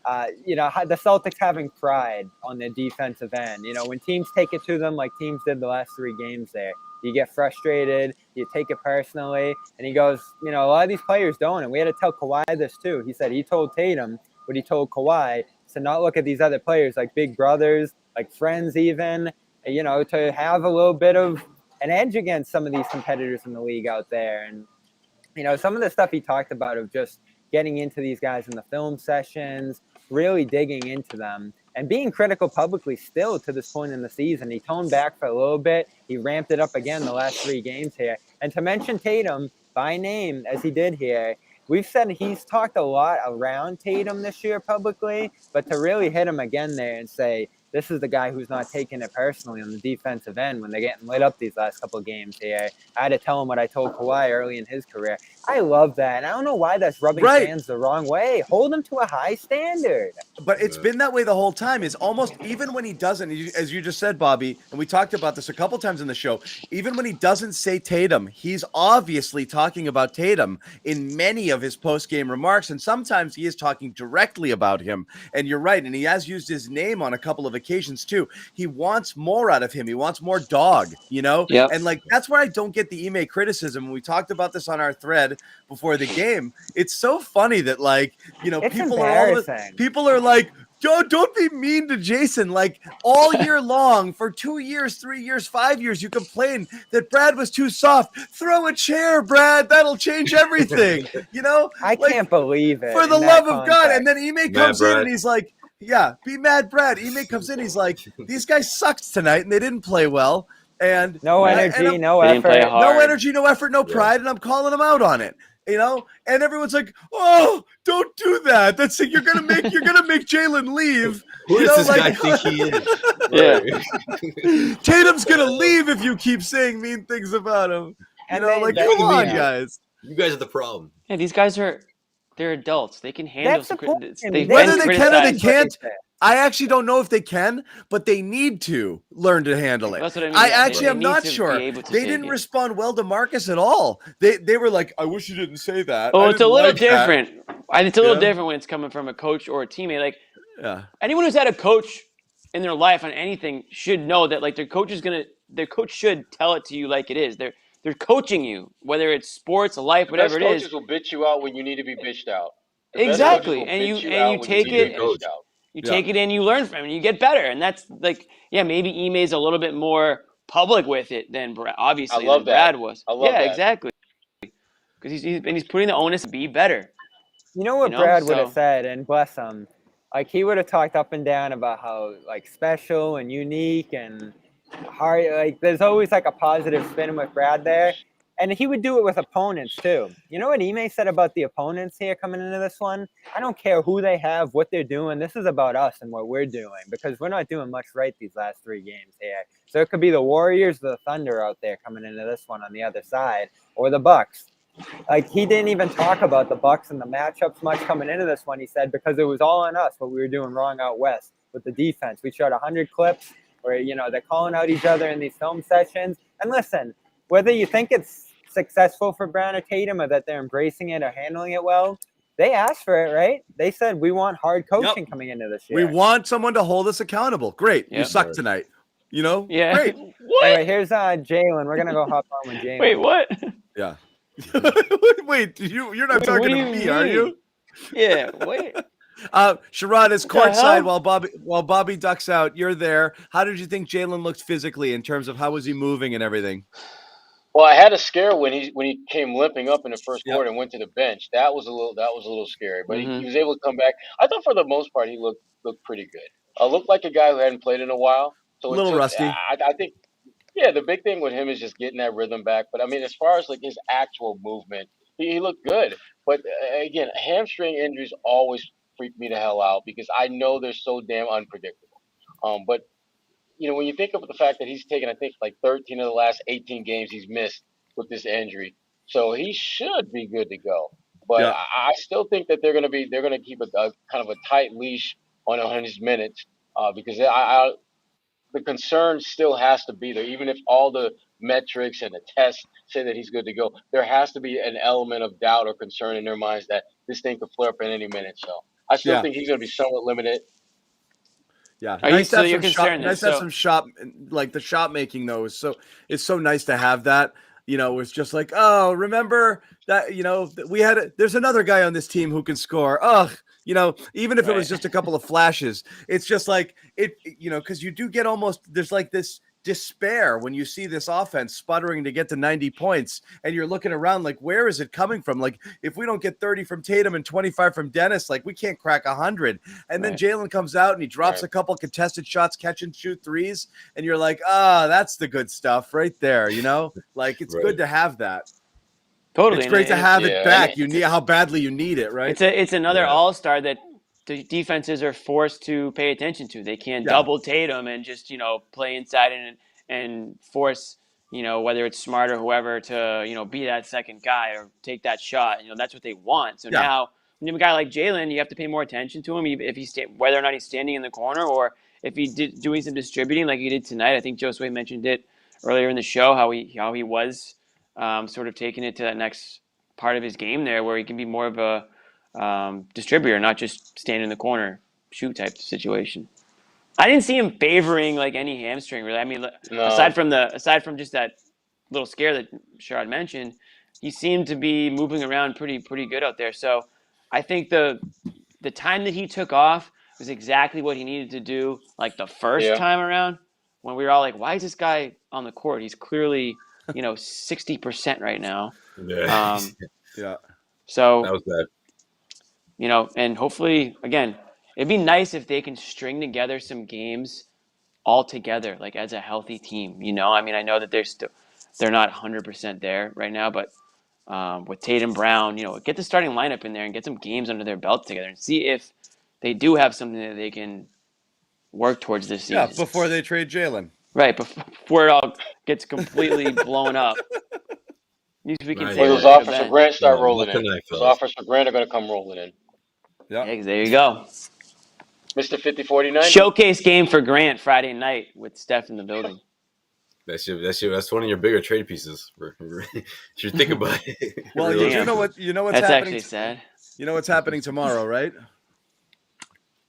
how the Celtics having pride on their defensive end. You know, when teams take it to them like teams did the last 3 games there, you get frustrated, you take it personally. And he goes, a lot of these players don't. And we had to tell Kawhi this too. He said he told Tatum what he told Kawhi, to not look at these other players like big brothers, like friends even, to have a little bit of an edge against some of these competitors in the league out there. And, some of the stuff he talked about of just getting into these guys in the film sessions, really digging into them, and being critical publicly still to this point in the season. He toned back for a little bit. He ramped it up again the last 3 games here. And to mention Tatum by name, as he did here, we've said he's talked a lot around Tatum this year publicly, but to really hit him again there and say, this is the guy who's not taking it personally on the defensive end when they're getting lit up these last couple of games here. I had to tell him what I told Kawhi early in his career. I love that. And I don't know why that's rubbing fans the wrong way. Hold him to a high standard. But it's been that way the whole time. It's almost, even when he doesn't, as you just said, Bobby, and we talked about this a couple times in the show, even when he doesn't say Tatum, he's obviously talking about Tatum in many of his post-game remarks, and sometimes he is talking directly about him. And you're right, and he has used his name on a couple of occasions too. He wants more out of him. He wants more dog, you know? Yep. And like, that's where I don't get the Ime criticism. We talked about this on our thread before the game. It's so funny that, like, you know, people are like, don't be mean to Jason. Like, all year long for 2 years, 3 years, 5 years, you complain that Brad was too soft. Throw a chair, Brad. That'll change everything. You know, I can't believe it. For the love of God. And then Ime comes in and he's like, yeah, be mad, Brad. Ime comes in. He's like, these guys sucked tonight and they didn't play well. And no energy, no effort, no energy, no effort, no pride. And I'm calling them out on it. You know, and everyone's like, "Oh, don't do that. That's you're gonna make Jalen leave." Who does this guy think he is? Tatum's gonna leave if you keep saying mean things about him. You know, like, come on, guys. You guys are the problem. Yeah, these guys they're adults. They can handle whether they can or they can't. I actually don't know if they can, but they need to learn to handle it. That's what I mean. I actually am not sure. They didn't respond well to Marcus at all. They were like, I wish you didn't say that. Oh, it's a little different. It's a little different when it's coming from a coach or a teammate. Like, anyone who's had a coach in their life on anything should know that, like, their coach should tell it to you like it is. They're coaching you, whether it's sports, life, whatever it is. Coaches will bitch you out when you need to be bitched out. Exactly, and you take it. You take it and you learn from it and you get better. And that's like, maybe Ime's a little bit more public with it than Brad was. I love that. Exactly. Because he's putting the onus to be better. You know what Brad would have said, and bless him, like, he would have talked up and down about how, like, special and unique and hard. Like, there's always like a positive spin with Brad there. And he would do it with opponents, too. You know what Ime said about the opponents here coming into this one? I don't care who they have, what they're doing. This is about us and what we're doing, because we're not doing much right these last 3 games here. So it could be the Warriors, the Thunder out there coming into this one on the other side, or the Bucks. Like, he didn't even talk about the Bucks and the matchups much coming into this one, he said, because it was all on us, what we were doing wrong out west with the defense. We shot 100 clips where, you know, they're calling out each other in these film sessions. And listen, whether you think it's successful for Brown or Tatum or that they're embracing it or handling it well, they asked for it, right? They said, we want hard coaching coming into this year. We want someone to hold us accountable. Great. You suck tonight. You know? Yeah. Great. What? Anyway, here's Jalen. We're going to go hop on with Jalen. Wait, what? Yeah. Wait, you're not talking to me, are you? Yeah, wait. Sherrod is courtside while Bobby ducks out. You're there. How did you think Jalen looked physically in terms of how was he moving and everything? Well, I had a scare when he came limping up in the first quarter and went to the bench. That was a little scary, but he was able to come back. I thought for the most part he looked pretty good. Looked like a guy who hadn't played in a while. So a little rusty. I think, the big thing with him is just getting that rhythm back. But I mean, as far as like his actual movement, he looked good. But again, hamstring injuries always freak me the hell out because I know they're so damn unpredictable. But you know, when you think of the fact that he's taken, I think, like 13 of the last 18 games he's missed with this injury, so he should be good to go. But I still think that they're going to keep a kind of a tight leash on his minutes because the concern still has to be there, even if all the metrics and the tests say that he's good to go. There has to be an element of doubt or concern in their minds that this thing could flare up at any minute. So I still think he's going to be somewhat limited. Yeah, nice to have some shot, like the shot making though is so nice to have that. You know, it's just like, oh, remember that, you know, there's another guy on this team who can score. Ugh, you know, even if it was just a couple of flashes, it's just like it, you know, because you do get there's like this despair when you see this offense sputtering to get to 90 points and you're looking around like, where is it coming from? Like, if we don't get 30 from Tatum and 25 from Dennis, like we can't crack 100. And then Jalen comes out and he drops a couple contested shots, catch and shoot threes. And you're like, that's the good stuff right there. You know, like it's good to have that. Totally. It's great to have it back. You need how badly you need it, right? It's another all-star that the defenses are forced to pay attention to. They can't double Tatum and just, play inside and force, whether it's Smart or whoever to, be that second guy or take that shot. That's what they want. So now when you have a guy like Jalen, you have to pay more attention to him if he's whether or not he's standing in the corner or if he's doing some distributing like he did tonight. I think Josue mentioned it earlier in the show how he was sort of taking it to that next part of his game there where he can be more of a distributor, not just stand in the corner, shoot type situation. I didn't see him favoring like any hamstring really. I mean, aside from just that little scare that Sherrod mentioned, he seemed to be moving around pretty good out there. So I think the time that he took off was exactly what he needed to do. Like the first time around, when we were all like, "Why is this guy on the court? He's clearly 60% right now." Yeah. So that was bad. And hopefully, again, it'd be nice if they can string together some games all together, like as a healthy team. I mean, I know that they're not 100% there right now, but with Tatum Brown, get the starting lineup in there and get some games under their belt together and see if they do have something that they can work towards this season. Yeah, before they trade Jalen. Right, before it all gets completely blown up. We can say those offers for Grant start rolling in. Those offers for Grant are going to come rolling in. Yeah, there you go. Mr. 50-49. Showcase game for Grant Friday night with Steph in the building. That's one of your bigger trade pieces. You should think about it. Well, really you know what's That's happening. Actually sad. You know what's happening tomorrow, right?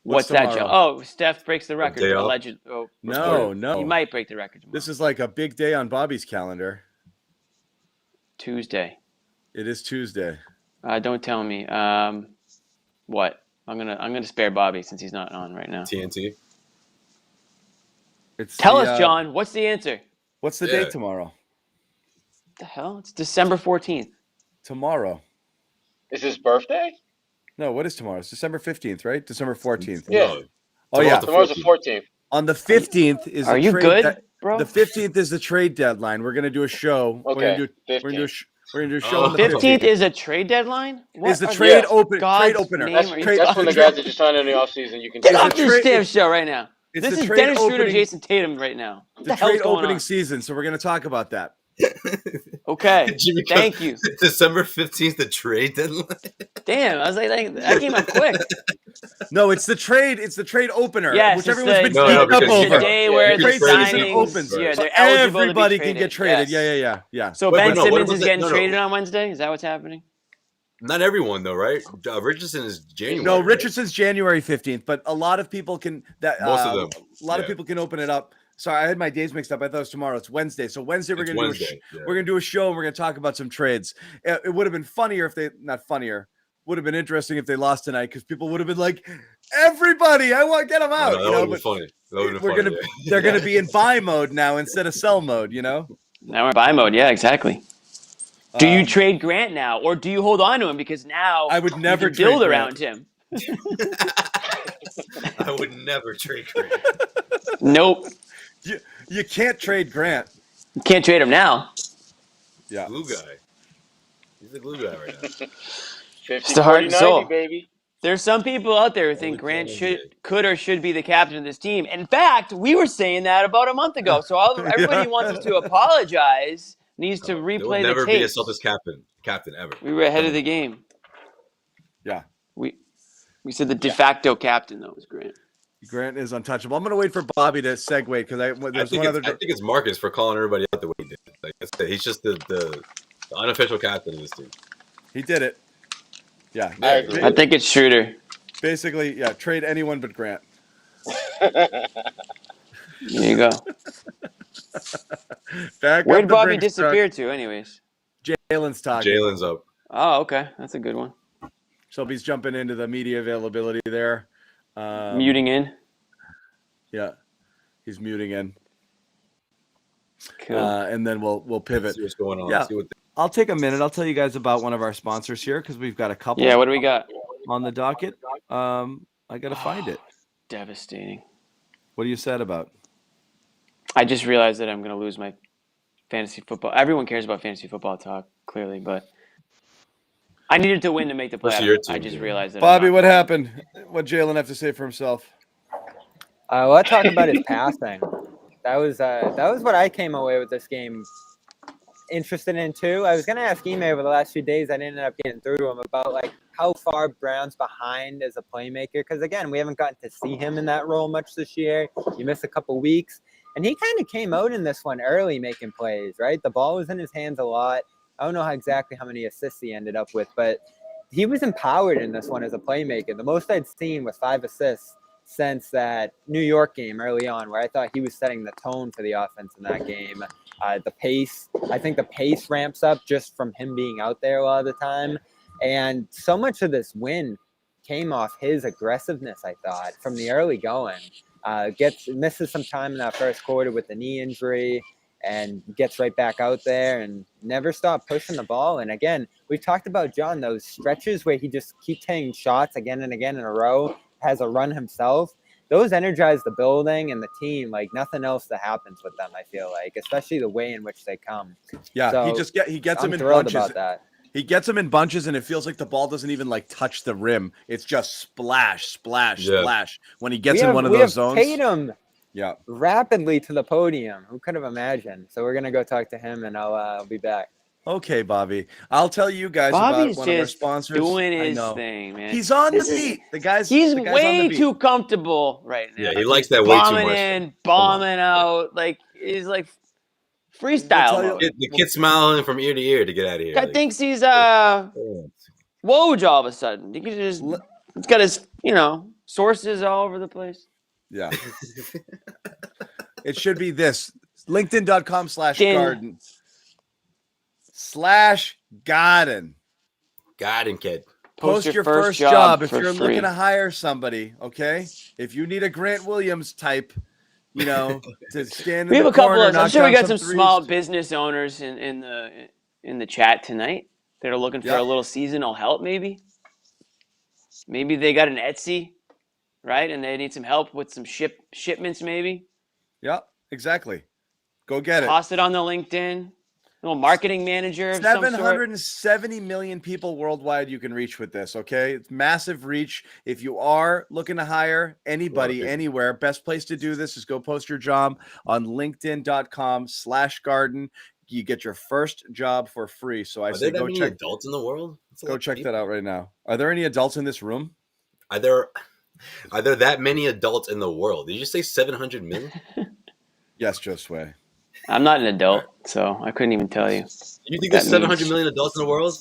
What's that, Joe? Oh, Steph breaks the record. Allegedly. Oh, no. He might break the record tomorrow. This is like a big day on Bobby's calendar. Tuesday. It is Tuesday. Don't tell me. What? I'm gonna spare Bobby since he's not on right now. TNT. Tell us, John. What's the answer? What's the date tomorrow? What the hell? It's December 14th. Tomorrow. Is his birthday? No, what is tomorrow? It's December 15th, right? December 14th. Yeah. Tomorrow's the 14th. On the 15th is Are you good, bro? The 15th is the trade deadline. We're going to do a show. Okay. We're going to do a show on the 15th is a trade deadline? What is the trade opener? That's when the guys that just signed in the offseason. You can get off this damn show right now. This is Dennis Schroeder, Jason Tatum right now. What the trade opening season, so we're going to talk about that. Okay. Thank you. December 15th, the trade deadline. Damn, I was like, that came up quick. No, it's the trade. It's the trade opener, yes, which everyone's been beating up over. The day where the trade signings opens. Yeah, they're eligible everybody to be can get traded. Yes. Yeah. So Ben Simmons is getting traded on Wednesday. Is that what's happening? Not everyone though, right? Richardson is January. No, Richardson's January 15th, but a lot of people can. Most of them. A lot of people can open it up. Sorry, I had my days mixed up. I thought it was tomorrow. It's Wednesday. So Wednesday we're gonna do a show and we're gonna talk about some trades. It would have been funnier if they would have been interesting if they lost tonight because people would have been like, everybody, I want to get them out. That would have been funny. They're gonna be in buy mode now instead of sell mode. Now we're in buy mode. Yeah, exactly. Do you trade Grant now, or do you hold on to him because now I would never build around him? I would never trade Grant. Nope. You can't trade Grant. You can't trade him now. Yeah, glue guy. He's the glue guy right now. It's the heart and soul, baby. There's some people out there who think Grant could or should be the captain of this team. In fact, we were saying that about a month ago. So everybody wants us to apologize. Needs to replay the tape. Never be a Celtics captain ever. We were ahead of the game. Yeah. We said the de facto captain though was Grant. Grant is untouchable. I'm going to wait for Bobby to segue because I think it's Marcus for calling everybody out the way he did. Like I said, he's just the unofficial captain of this team. He did it. Yeah. I think it's Schroeder. Basically, yeah, trade anyone but Grant. There you go. Where'd Bobby disappear to anyways? Jalen's talking. Jalen's up. Oh, okay. That's a good one. So he's jumping into the media availability there. Muting in. Yeah, he's muting in. Cool. And then we'll pivot. See what's going on. Yeah. I'll take a minute. I'll tell you guys about one of our sponsors here because we've got a couple. Yeah, what do we got on the docket? I got to find it. Devastating. What are you sad about? I just realized that I'm going to lose my fantasy football. Everyone cares about fantasy football talk, clearly, but I needed to win to make the playoffs. I just realized that. Bobby, what happened? What Jalen have to say for himself? Let's talk about his passing. That was what I came away with this game interested in too. I was going to ask Ime over the last few days. I didn't end up getting through to him about like how far Brown's behind as a playmaker. Because again, we haven't gotten to see him in that role much this year. You missed a couple weeks, and he kind of came out in this one early, making plays. Right, the ball was in his hands a lot. I don't know exactly how many assists he ended up with, but he was empowered in this one as a playmaker. The most I'd seen was 5 assists since that New York game early on, where I thought he was setting the tone for the offense in that game. The pace, I think the pace ramps up just from him being out there a lot of the time. And so much of this win came off his aggressiveness, I thought, from the early going. Misses some time in that first quarter with the knee injury and gets right back out there and never stopped pushing the ball. And again, we've talked about John, those stretches where he just keeps taking shots again and again in a row, has a run himself. Those energize the building and the team like nothing else that happens with them, I feel like, especially the way in which they come. Yeah, so he gets them in thrilled bunches. About that. He gets them in bunches, and it feels like the ball doesn't even like touch the rim. It's just splash, splash, splash when he gets in one of those zones. Tatum rapidly to the podium. Who could have imagined? So we're going to go talk to him, and I'll be back. Okay, Bobby. I'll tell you guys Bobby's about one of our sponsors. Doing his thing, man. He's on the beat. He's way too comfortable right now. Yeah, he likes that way too much. Bombing in, bombing out. Like, he's like freestyle. The kid's smiling from ear to ear to get out of here. Guy thinks he's Woj all of a sudden. He can just, he's got his, sources all over the place. Yeah. It should be this. LinkedIn.com/garden. /garden. Garden kid. Post your first job if you're looking to hire somebody, okay? If you need a Grant Williams type, to stand we in have the a couple corner, of, I'm sure we got some threes. small business owners in the chat tonight that are looking for a little seasonal help maybe. Maybe they got an Etsy, right? And they need some help with some shipments maybe. Yeah, exactly. Go get it. Toss it on the LinkedIn. A little marketing manager of some sort. 770 million people worldwide you can reach with this, okay? It's massive reach. If you are looking to hire anybody anywhere, best place to do this is go post your job on linkedin.com/garden. You get your first job for free. So I say go check adults in the world. Go check that out right now. Are there any adults in this room? Are there that many adults in the world? Did you say 700 million? Yes, Josue. I'm not an adult, so I couldn't even tell you. You think there's 700 million adults in the world?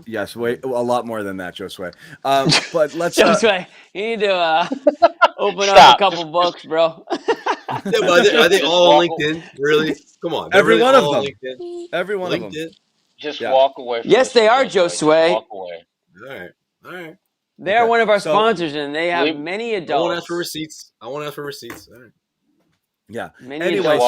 Yes, a lot more than that, Josue. But let's. Josue, you need to open up a couple books, bro. Yeah, but are they all on LinkedIn? Really? Come on. Every really one of them. LinkedIn? Every one of them. Just walk away. Yes, they are, Josue. Walk away. All right. They are one of our sponsors, and they have many adults. I won't ask for receipts. All right. Yeah. Anyway,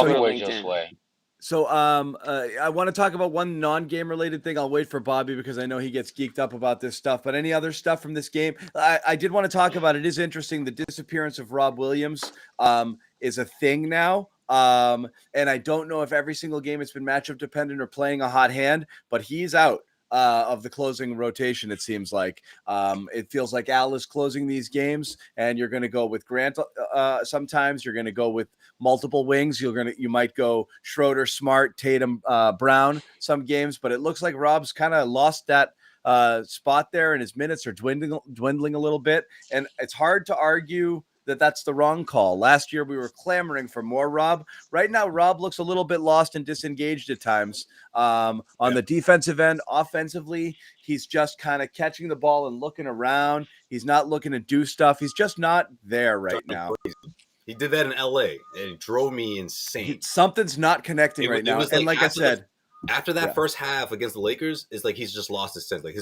so I want to talk about one non-game related thing. I'll wait for Bobby because I know he gets geeked up about this stuff. But any other stuff from this game, I did want to talk about. It is interesting. The disappearance of Rob Williams is a thing now. And I don't know if every single game it's been matchup dependent or playing a hot hand, but he's out of the closing rotation. It seems like it feels like Al is closing these games, and you're going to go with Grant. Sometimes you're going to go with multiple wings. You might go Schroeder, Smart, Tatum, Brown some games, but it looks like Rob's kind of lost that spot there, and his minutes are dwindling a little bit. And it's hard to argue that that's the wrong call. Last year, we were clamoring for more Rob. Right now, Rob looks a little bit lost and disengaged at times. On the defensive end, offensively, he's just kind of catching the ball and looking around. He's not looking to do stuff. He's just not there right now. He did that in LA, and it drove me insane. Something's not connecting right now. And like I said, after that first half against the Lakers, it's like he's just lost his sense. Like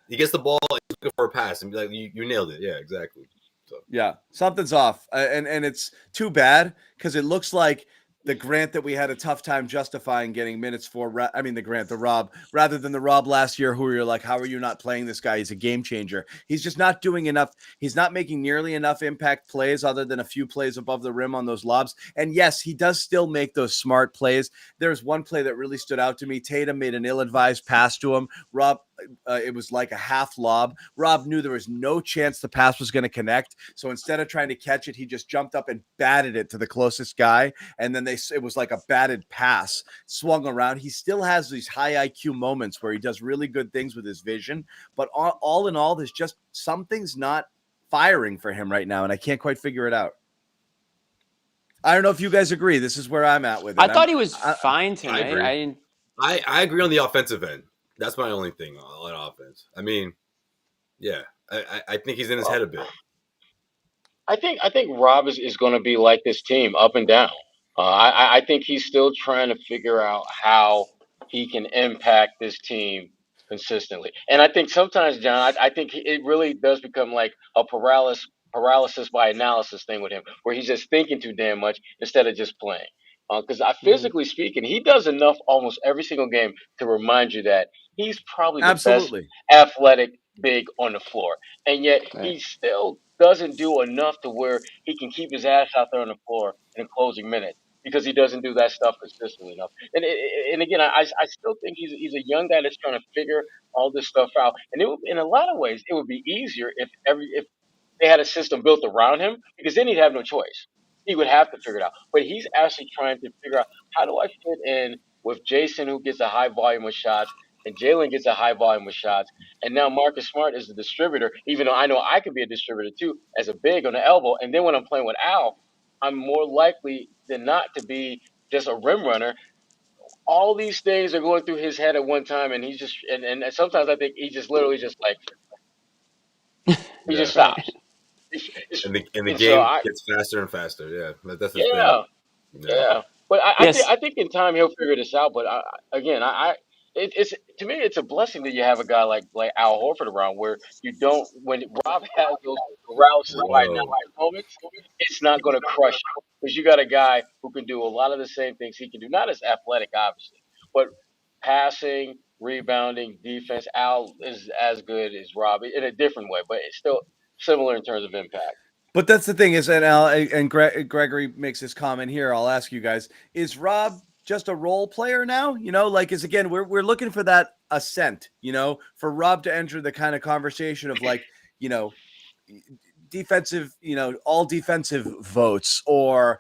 he gets the ball, he's looking for a pass, and be like, you nailed it. Yeah, exactly. So. Yeah, something's off, and it's too bad because it looks like the Grant that we had a tough time justifying getting minutes for. The Rob, rather than the Rob last year, who you're like, how are you not playing this guy? He's a game changer. He's just not doing enough. He's not making nearly enough impact plays other than a few plays above the rim on those lobs. And yes, he does still make those smart plays. There's one play that really stood out to me. Tatum made an ill-advised pass to him. Rob it was like a half lob. Rob knew there was no chance the pass was going to connect. So instead of trying to catch it, he just jumped up and batted it to the closest guy. And then it was like a batted pass, swung around. He still has these high IQ moments where he does really good things with his vision. But all in all, there's just something's not firing for him right now. And I can't quite figure it out. I don't know if you guys agree. This is where I'm at with it. I thought he was fine tonight. I agree on the offensive end. That's my only thing on offense. I mean, yeah, I think he's in his head a bit. I think Rob is going to be like this team, up and down. I think he's still trying to figure out how he can impact this team consistently. And I think sometimes, John, I think it really does become like a paralysis by analysis thing with him, where he's just thinking too damn much instead of just playing. Because physically speaking, he does enough almost every single game to remind you that he's probably the best athletic big on the floor. And yet he still doesn't do enough to where he can keep his ass out there on the floor in the closing minutes, because he doesn't do that stuff consistently enough. And again, I still think he's a young guy that's trying to figure all this stuff out. And in a lot of ways, it would be easier if they had a system built around him, because then he'd have no choice. He would have to figure it out. But he's actually trying to figure out, how do I fit in with Jason, who gets a high volume of shots, and Jalen gets a high volume of shots, and now Marcus Smart is the distributor, even though I know I could be a distributor too, as a big on the elbow. And then when I'm playing with Al, I'm more likely than not to be just a rim runner. All these things are going through his head at one time, and he's just and sometimes I think he just literally just like he just stops. And the game gets faster and faster. Yeah, that's the thing. Yeah. But I think in time he'll figure this out. But it's to me, it's a blessing that you have a guy like Al Horford around, where you don't, when Rob has those paralysis by moments, it's not going to crush you, because you got a guy who can do a lot of the same things he can do, not as athletic, obviously, but passing, rebounding, defense. Al is as good as Rob in a different way, but it's still similar in terms of impact. But that's the thing is, and Al and Gregory makes this comment here. I'll ask you guys: is Rob just a role player now? Is again, we're looking for that ascent. For Rob to enter the kind of conversation of defensive, all defensive votes, or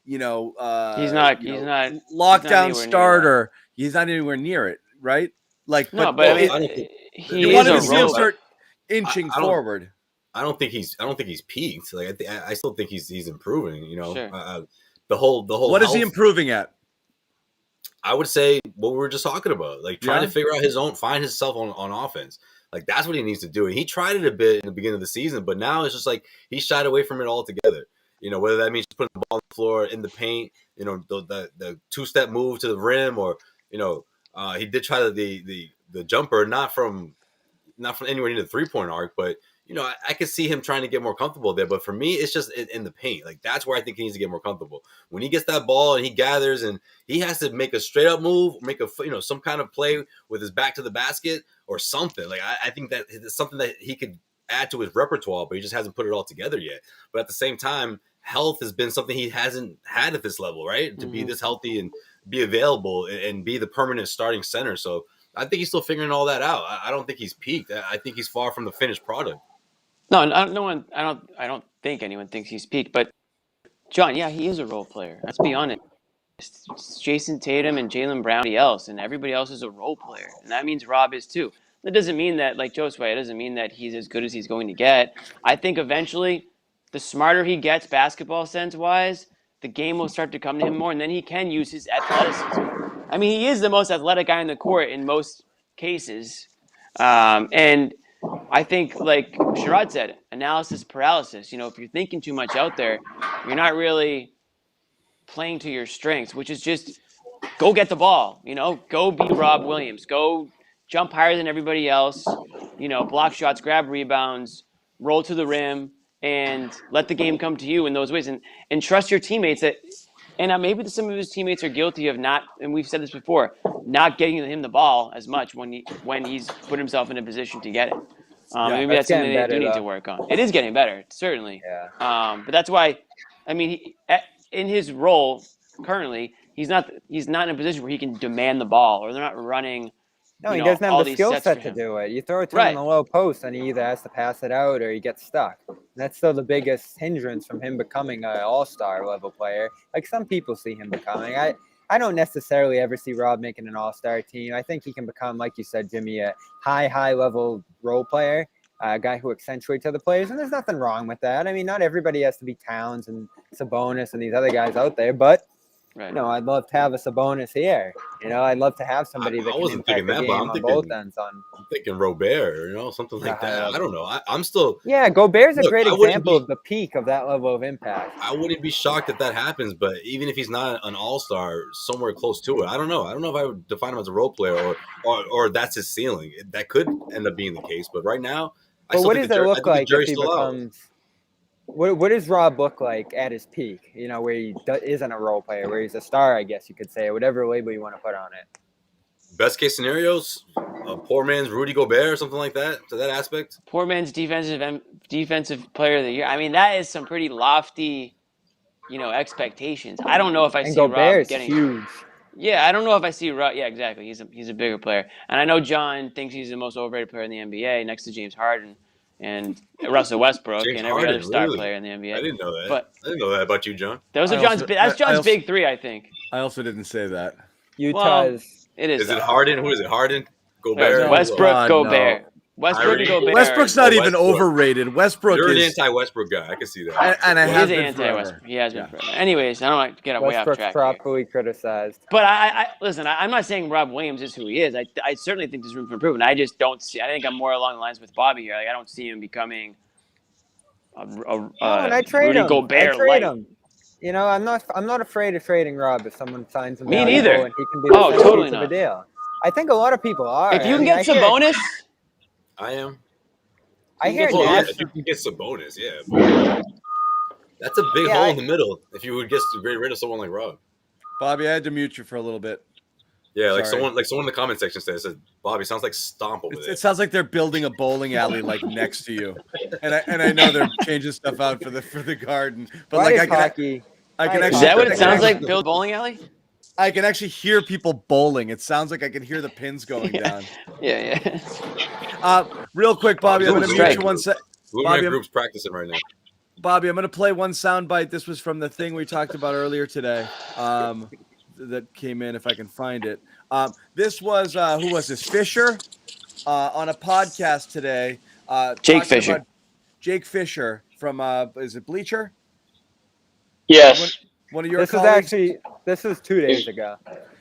he's not lockdown starter. He's not anywhere near it, right? You want to see him start inching forward. I don't think he's peaked. I still think he's improving. Sure. The whole. What is he improving at? I would say what we were just talking about, trying to figure out find himself on offense. That's what he needs to do. And he tried it a bit in the beginning of the season, but now it's just he shied away from it altogether. Whether that means putting the ball on the floor in the paint, the two-step move to the rim, or he did try the jumper, not from anywhere near the 3-point arc, but I could see him trying to get more comfortable there. But for me, it's just in the paint. That's where I think he needs to get more comfortable. When he gets that ball and he gathers, and he has to make a straight up move, make some kind of play with his back to the basket or something. I think that it's something that he could add to his repertoire, but he just hasn't put it all together yet. But at the same time, health has been something he hasn't had at this level, right? To be this healthy and be available and be the permanent starting center. So I think he's still figuring all that out. I don't think he's peaked. I think he's far from the finished product. No, I don't think anyone thinks he's peaked. But John, yeah, he is a role player. Let's be honest. It's Jason Tatum and Jaylen Brown, and everybody else is a role player, and that means Rob is too. That doesn't mean that, like Josue, it doesn't mean that he's as good as he's going to get. I think eventually, the smarter he gets basketball sense-wise, the game will start to come to him more, and then he can use his athleticism. I mean, he is the most athletic guy in the court in most cases, and I think, like Sherrod said, analysis paralysis. If you're thinking too much out there, you're not really playing to your strengths, which is just go get the ball. Go be Rob Williams. Go jump higher than everybody else. Block shots, grab rebounds, roll to the rim, and let the game come to you in those ways. And trust your teammates that. And maybe some of his teammates are guilty of not, and we've said this before, not getting him the ball as much when he's put himself in a position to get it. Maybe that's something they do need to work on. It is getting better, certainly. Yeah. But that's why, in his role currently, he's not in a position where he can demand the ball, or they're not running No, he doesn't have the skill set to do it. You throw it to him in the low post, and he either has to pass it out or he gets stuck. And that's still the biggest hindrance from him becoming an all-star level player, like some people see him becoming. I don't necessarily ever see Rob making an all-star team. I think he can become, like you said, Jimmy, a high-level role player, a guy who accentuates other players, and there's nothing wrong with that. I mean, not everybody has to be Towns and Sabonis and these other guys out there, but I'd love to have a Sabonis here. I'd love to have somebody that can impact the game on both ends. I'm thinking Robert, something like that. I don't know. I'm still. Yeah, Gobert's a great example of the peak of that level of impact. I wouldn't be shocked if that happens, but even if he's not an all-star, somewhere close to it, I don't know. I don't know if I would define him as a role player or that's his ceiling. That could end up being the case, but right now, what does it look like if he becomes? What does Rob look like at his peak? Where he isn't a role player, where he's a star, I guess you could say, whatever label you want to put on it. Best case scenarios, a poor man's Rudy Gobert or something like that, to that aspect. Poor man's defensive player of the year. I mean, that is some pretty lofty, expectations. I don't know if I see Rob getting huge. Yeah, I don't know if I see Rob. Yeah, exactly. He's a bigger player, and I know John thinks he's the most overrated player in the NBA, next to James Harden and Russell Westbrook and every other star player in the NBA. I didn't know that. But I didn't know that about you, John. That's John's big three, I think. I also didn't say that. Utah's. It is. Is it Harden? Who is it? Harden? Gobert? Westbrook, Gobert. No. Westbrook and Gobert. Westbrook's not even overrated. Westbrook You're is an anti-Westbrook guy. I can see that. And I have been anti-Westbrook. He has been forever. Anyways, I don't want to get way off track. Westbrook's properly criticized. But I listen. I'm not saying Rob Williams is who he is. I certainly think there's room for improvement. I just don't see. I think I'm more along the lines with Bobby here. Like I don't see him becoming and I trade Rudy him. Gobert. I trade him. I'm not afraid of trading Rob if someone signs him. Me neither. And he can be the totally not. Of the deal. I think a lot of people are. If you can get Sabonis, I am. I hear if you can get Sabonis, yeah. But that's a big hole in the middle if you would get rid of someone like Rob. Bobby, I had to mute you for a little bit. Yeah, someone in the comment section said, Bobby, sounds like Stomp over there. It sounds like they're building a bowling alley next to you. And I know they're changing stuff out for the garden. But I can actually. Is that what it sounds like? Build bowling alley? I can actually hear people bowling. It sounds like I can hear the pins going down. Yeah. Real quick, Bobby, I'm going to mute you one sec. Bobby, group's practicing right now. Bobby, I'm going to play one soundbite. This was from the thing we talked about earlier today that came in, if I can find it. This was, who was this? Fisher on a podcast today. Jake Fisher. Jake Fisher from, is it Bleacher? Yes. One of your colleagues? This is 2 days ago.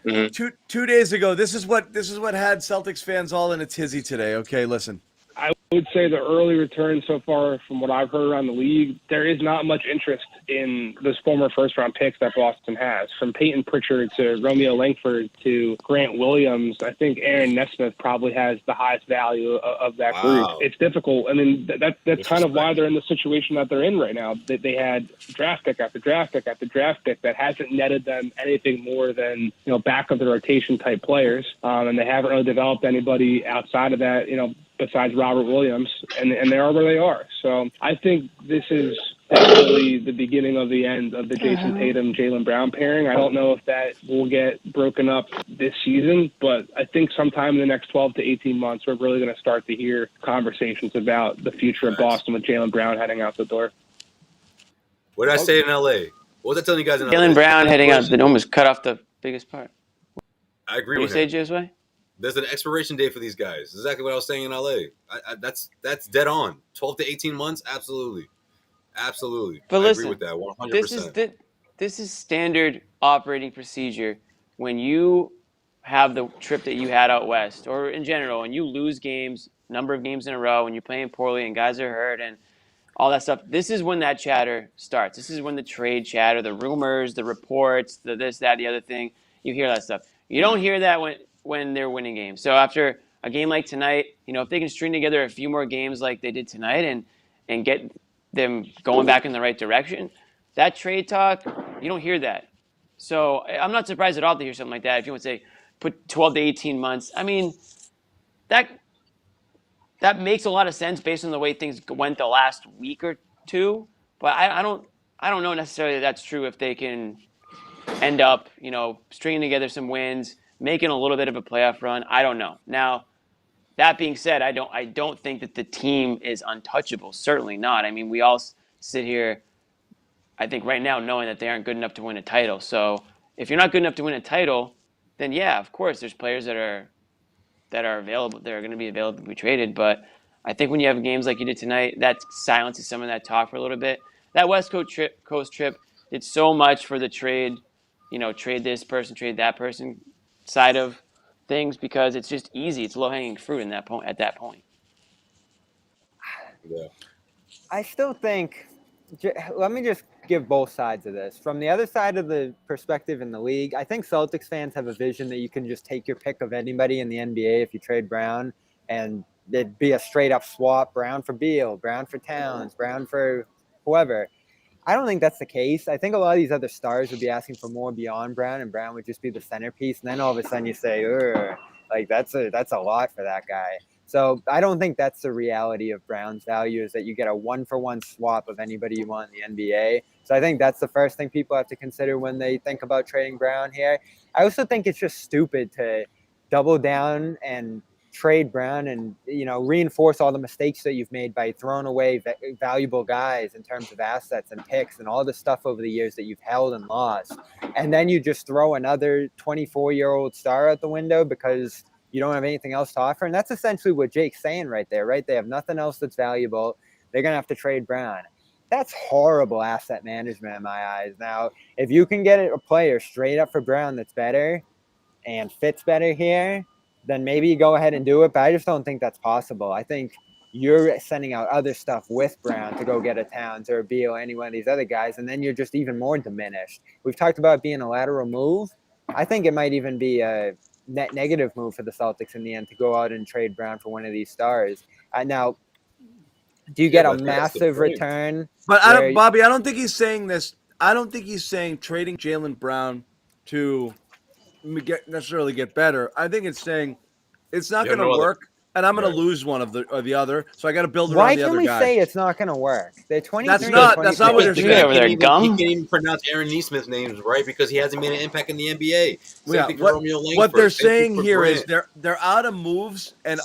Mm-hmm. Two days ago. This is what had Celtics fans all in a tizzy today. Okay, listen. I would say the early return so far, from what I've heard around the league, there is not much interest in those former first-round picks that Boston has. From Peyton Pritchard to Romeo Langford to Grant Williams, I think Aaron Nesmith probably has the highest value of that group. It's difficult. I mean, that's kind of why they're in the situation that they're in right now. That they had draft pick after draft pick after draft pick that hasn't netted them anything more than back of the rotation type players, and they haven't really developed anybody outside of that. Besides Robert Williams, and they are where they are. So I think this is definitely the beginning of the end of the Jason Tatum, Jaylen Brown pairing. I don't know if that will get broken up this season, but I think sometime in the next 12 to 18 months, we're really going to start to hear conversations about the future of Boston with Jaylen Brown heading out the door. What did I say in L.A.? What was I telling you guys in LA? Jaylen Brown heading out. The almost cut off the biggest part. I agree with you. Say, Josue? There's an expiration date for these guys. Exactly what I was saying in LA. That's dead on. 12 to 18 months, absolutely. But listen, I agree with that 100%. This is standard operating procedure when you have the trip that you had out west, or in general, when you lose games, number of games in a row, when you're playing poorly and guys are hurt and all that stuff. This is when that chatter starts. This is when the trade chatter, the rumors, the reports, the this, that, the other thing. You hear that stuff. You don't hear that when they're winning games. So after a game like tonight, if they can string together a few more games like they did tonight and get them going back in the right direction, that trade talk, you don't hear that. So I'm not surprised at all to hear something like that. If you would say put 12 to 18 months, I mean, that makes a lot of sense based on the way things went the last week or two. But I don't know necessarily that's true if they can end up, stringing together some wins, making a little bit of a playoff run. I don't know. Now, that being said, I don't think that the team is untouchable. Certainly not. I mean, we all sit here, I think right now, knowing that they aren't good enough to win a title. So if you're not good enough to win a title, then yeah, of course, there's players that are available. They're going to be available to be traded. But I think when you have games like you did tonight, that silences some of that talk for a little bit. That West Coast trip did so much for the trade, trade this person, trade that person side of things, because it's just easy. It's low hanging fruit in that point. At that point. Yeah. I still think. Let me just give both sides of this. From the other side of the perspective in the league, I think Celtics fans have a vision that you can just take your pick of anybody in the NBA if you trade Brown, and it'd be a straight up swap: Brown for Beal, Brown for Towns, Brown for whoever. I don't think that's the case. I think a lot of these other stars would be asking for more beyond Brown, and Brown would just be the centerpiece. And then all of a sudden you say, like that's a lot for that guy. So I don't think that's the reality of Brown's value, is that you get a 1-for-1 swap of anybody you want in the NBA. So I think that's the first thing people have to consider when they think about trading Brown here. I also think it's just stupid to double down and trade Brown and, reinforce all the mistakes that you've made by throwing away valuable guys in terms of assets and picks and all the stuff over the years that you've held and lost. And then you just throw another 24-year-old star out the window because you don't have anything else to offer. And that's essentially what Jake's saying right there, right? They have nothing else that's valuable. They're going to have to trade Brown. That's horrible asset management in my eyes. Now, if you can get a player straight up for Brown that's better and fits better here, then maybe you go ahead and do it. But I just don't think that's possible. I think you're sending out other stuff with Brown to go get a Towns or a Beal or any one of these other guys, and then you're just even more diminished. We've talked about it being a lateral move. I think it might even be a net negative move for the Celtics in the end to go out and trade Brown for one of these stars. Now, do you get a massive return? But Bobby, I don't think he's saying this. I don't think he's saying trading Jaylen Brown to necessarily get better. I think it's saying it's not going to work, and I'm going to lose one of the other. So I got to build around the other guys. Why can we say it's not going to work? They're 23. That's not what they're saying. Over there, gum. He can't even pronounce Aaron Nesmith's names right because he hasn't made an impact in the NBA. What they're saying here is they're out of moves, and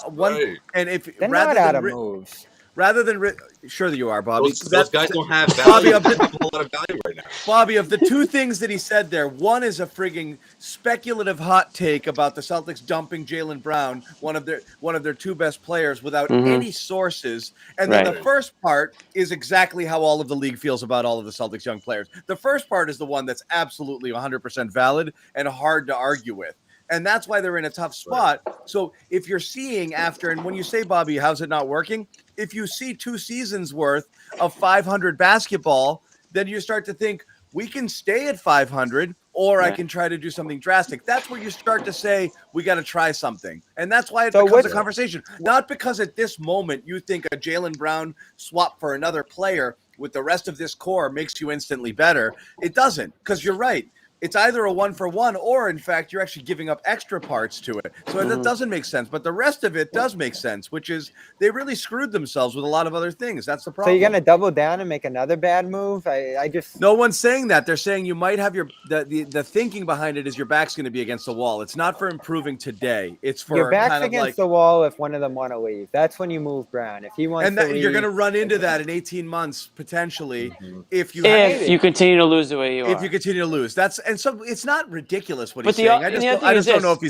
and if they're not out of moves. Rather than sure that you are, Bobby. Those guys don't have value. Bobby, a whole lot of value right now. Bobby, of the two things that he said there, one is a frigging speculative hot take about the Celtics dumping Jaylen Brown, one of their two best players, without any sources. And then the first part is exactly how all of the league feels about all of the Celtics young players. The first part is the one that's absolutely 100% valid and hard to argue with. And that's why they're in a tough spot. So if you're seeing after, and when you say, Bobby, how's it not working? If you see 2 seasons worth of 500 basketball, then you start to think we can stay at 500 or I can try to do something drastic. That's where you start to say we got to try something. And that's why it becomes a conversation. Not because at this moment you think a Jaylen Brown swap for another player with the rest of this core makes you instantly better. It doesn't, because you're right. It's either a 1-for-1 or, in fact, you're actually giving up extra parts to it. So that doesn't make sense. But the rest of it does make sense, which is they really screwed themselves with a lot of other things. That's the problem. So you're going to double down and make another bad move? I just... No one's saying that. They're saying you might have the thinking behind it is your back's going to be against the wall. It's not for improving today. It's for your back's against the wall if one of them want to leave. That's when you move Brown. If he wants to leave, you're going to run into that in 18 months, potentially, if you continue to lose the way you are. If you continue to lose. And so it's not ridiculous what he's saying. I just don't know if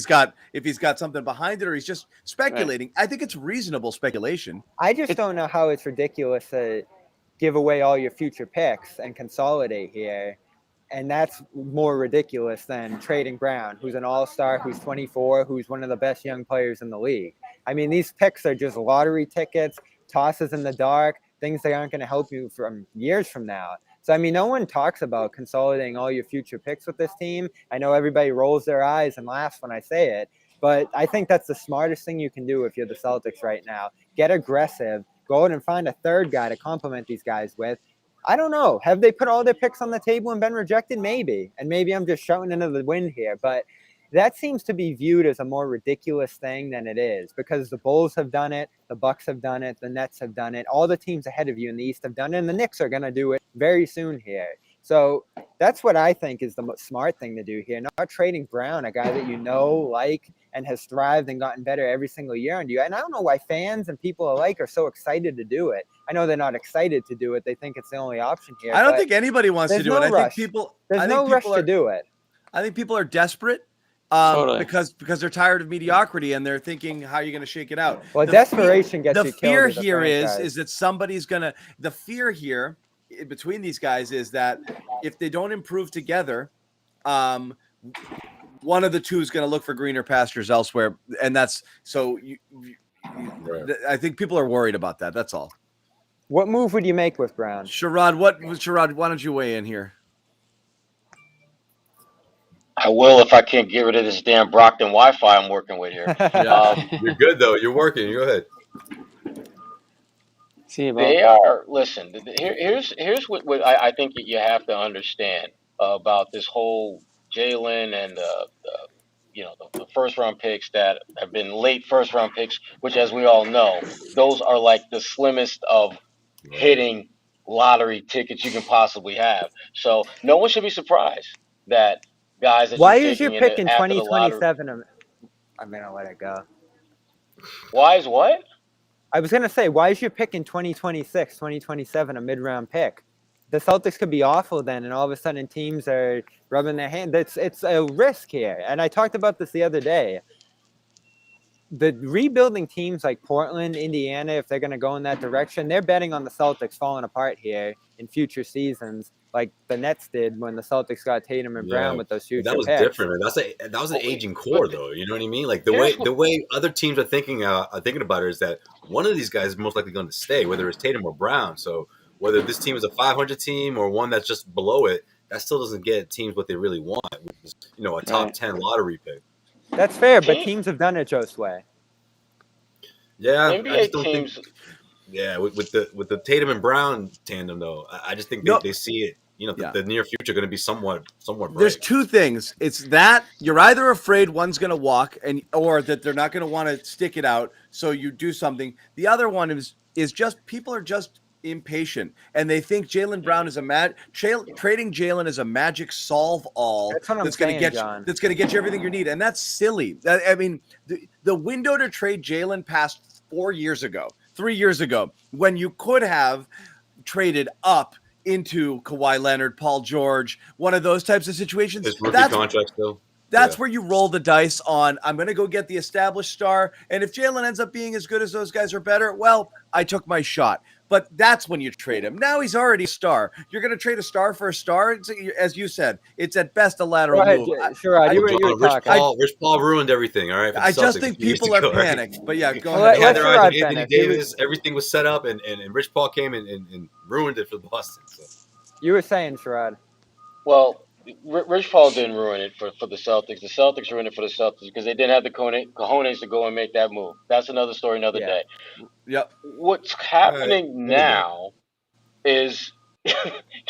he's got something behind it or he's just speculating. Right. I think it's reasonable speculation. I just don't know how it's ridiculous to give away all your future picks and consolidate here. And that's more ridiculous than trading Brown, who's an all-star, who's 24, who's one of the best young players in the league. I mean, these picks are just lottery tickets, tosses in the dark, things that aren't going to help you from years from now. So, I mean, no one talks about consolidating all your future picks with this team. I know everybody rolls their eyes and laughs when I say it, but I think that's the smartest thing you can do if you're the Celtics right now. Get aggressive. Go out and find a third guy to complement these guys with. I don't know. Have they put all their picks on the table and been rejected? Maybe. And maybe I'm just shouting into the wind here, but that seems to be viewed as a more ridiculous thing than it is, because the Bulls have done it, the Bucks have done it, the Nets have done it, all the teams ahead of you in the East have done it, and the Knicks are going to do it very soon here. So that's what I think is the most smart thing to do here. Not trading Brown, a guy that like, and has thrived and gotten better every single year on you. And I don't know why fans and people alike are so excited to do it. I know they're not excited to do it. They think it's the only option here. I don't think anybody wants to do it. I think people. There's no rush to do it. I think people are desperate. Totally. Because they're tired of mediocrity and they're thinking, how are you going to shake it out? Well, desperation gets you killed. The fear here is that somebody's going to – the fear here between these guys is that if they don't improve together, one of the two is going to look for greener pastures elsewhere. And that's – so I think people are worried about that. That's all. What move would you make with Brown? Sherrod, why don't you weigh in here? I will if I can't get rid of this damn Brockton Wi-Fi I'm working with here. You're good though. You're working. Go ahead. They are. Listen. Here's what I think you have to understand about this whole Jalen and the first round picks that have been late first round picks, which, as we all know, those are like the slimmest of hitting lottery tickets you can possibly have. So no one should be surprised that. Guys, why is your pick in 2027? I'm gonna let it go. Why is what? I was gonna say, why is your pick in 2026, 2027 a mid-round pick? The Celtics could be awful then, and all of a sudden teams are rubbing their hands. It's a risk here, and I talked about this the other day. The rebuilding teams like Portland, Indiana, if they're going to go in that direction, they're betting on the Celtics falling apart here in future seasons, like the Nets did when the Celtics got Tatum and Brown with those future picks. That was different. That was an aging core, though. You know what I mean? Like the way other teams are thinking about it is that one of these guys is most likely going to stay, whether it's Tatum or Brown. So whether this team is a 500 team or one that's just below it, that still doesn't get teams what they really want, which is, a top 10 lottery pick. That's fair, but teams have done it Josue. Yeah, NBA teams. With the Tatum and Brown tandem, though, I just think they see it. The near future going to be somewhat bright. There's two things. It's that you're either afraid one's going to walk, or that they're not going to want to stick it out, so you do something. The other one is just people are just impatient, and they think Jaylen Brown is trading Jalen is a magic solve all that's going to get you everything you need, and that's silly. I mean, the window to trade Jalen passed 3 years ago, when you could have traded up into Kawhi Leonard, Paul George, one of those types of situations. His rookie contract still. That's where you roll the dice on, I'm going to go get the established star. And if Jalen ends up being as good as those guys or better, well, I took my shot. But that's when you trade him. Now he's already a star. You're going to trade a star for a star? As you said, it's at best a lateral move. Sure, you were talking. Rich Paul ruined everything, all right? I just think people are panicked. But yeah, go ahead. They had their eyes on Anthony Davis. Everything was set up, and Rich Paul came and ruined it for Boston. So. You were saying, Sherrod. Well, Rich Paul didn't ruin it for the Celtics. The Celtics ruined it for the Celtics because they didn't have the cojones to go and make that move. That's another story, another day. Yep. What's happening now is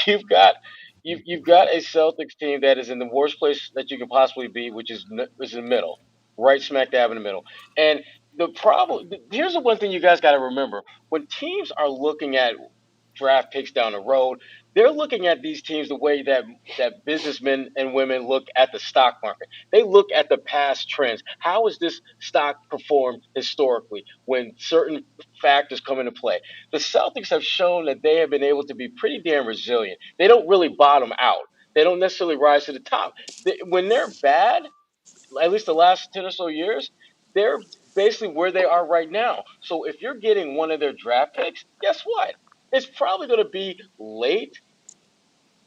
you've got a Celtics team that is in the worst place that you can possibly be, which is in the middle, right smack dab in the middle. And the problem here's the one thing you guys got to remember: when teams are looking at draft picks down the road, they're looking at these teams the way that businessmen and women look at the stock market. They look at the past trends. How has this stock performed historically when certain factors come into play? The Celtics have shown that they have been able to be pretty damn resilient. They don't really bottom out. They don't necessarily rise to the top. When they're bad, at least the last 10 or so years, they're basically where they are right now. So if you're getting one of their draft picks, guess what? It's probably going to be late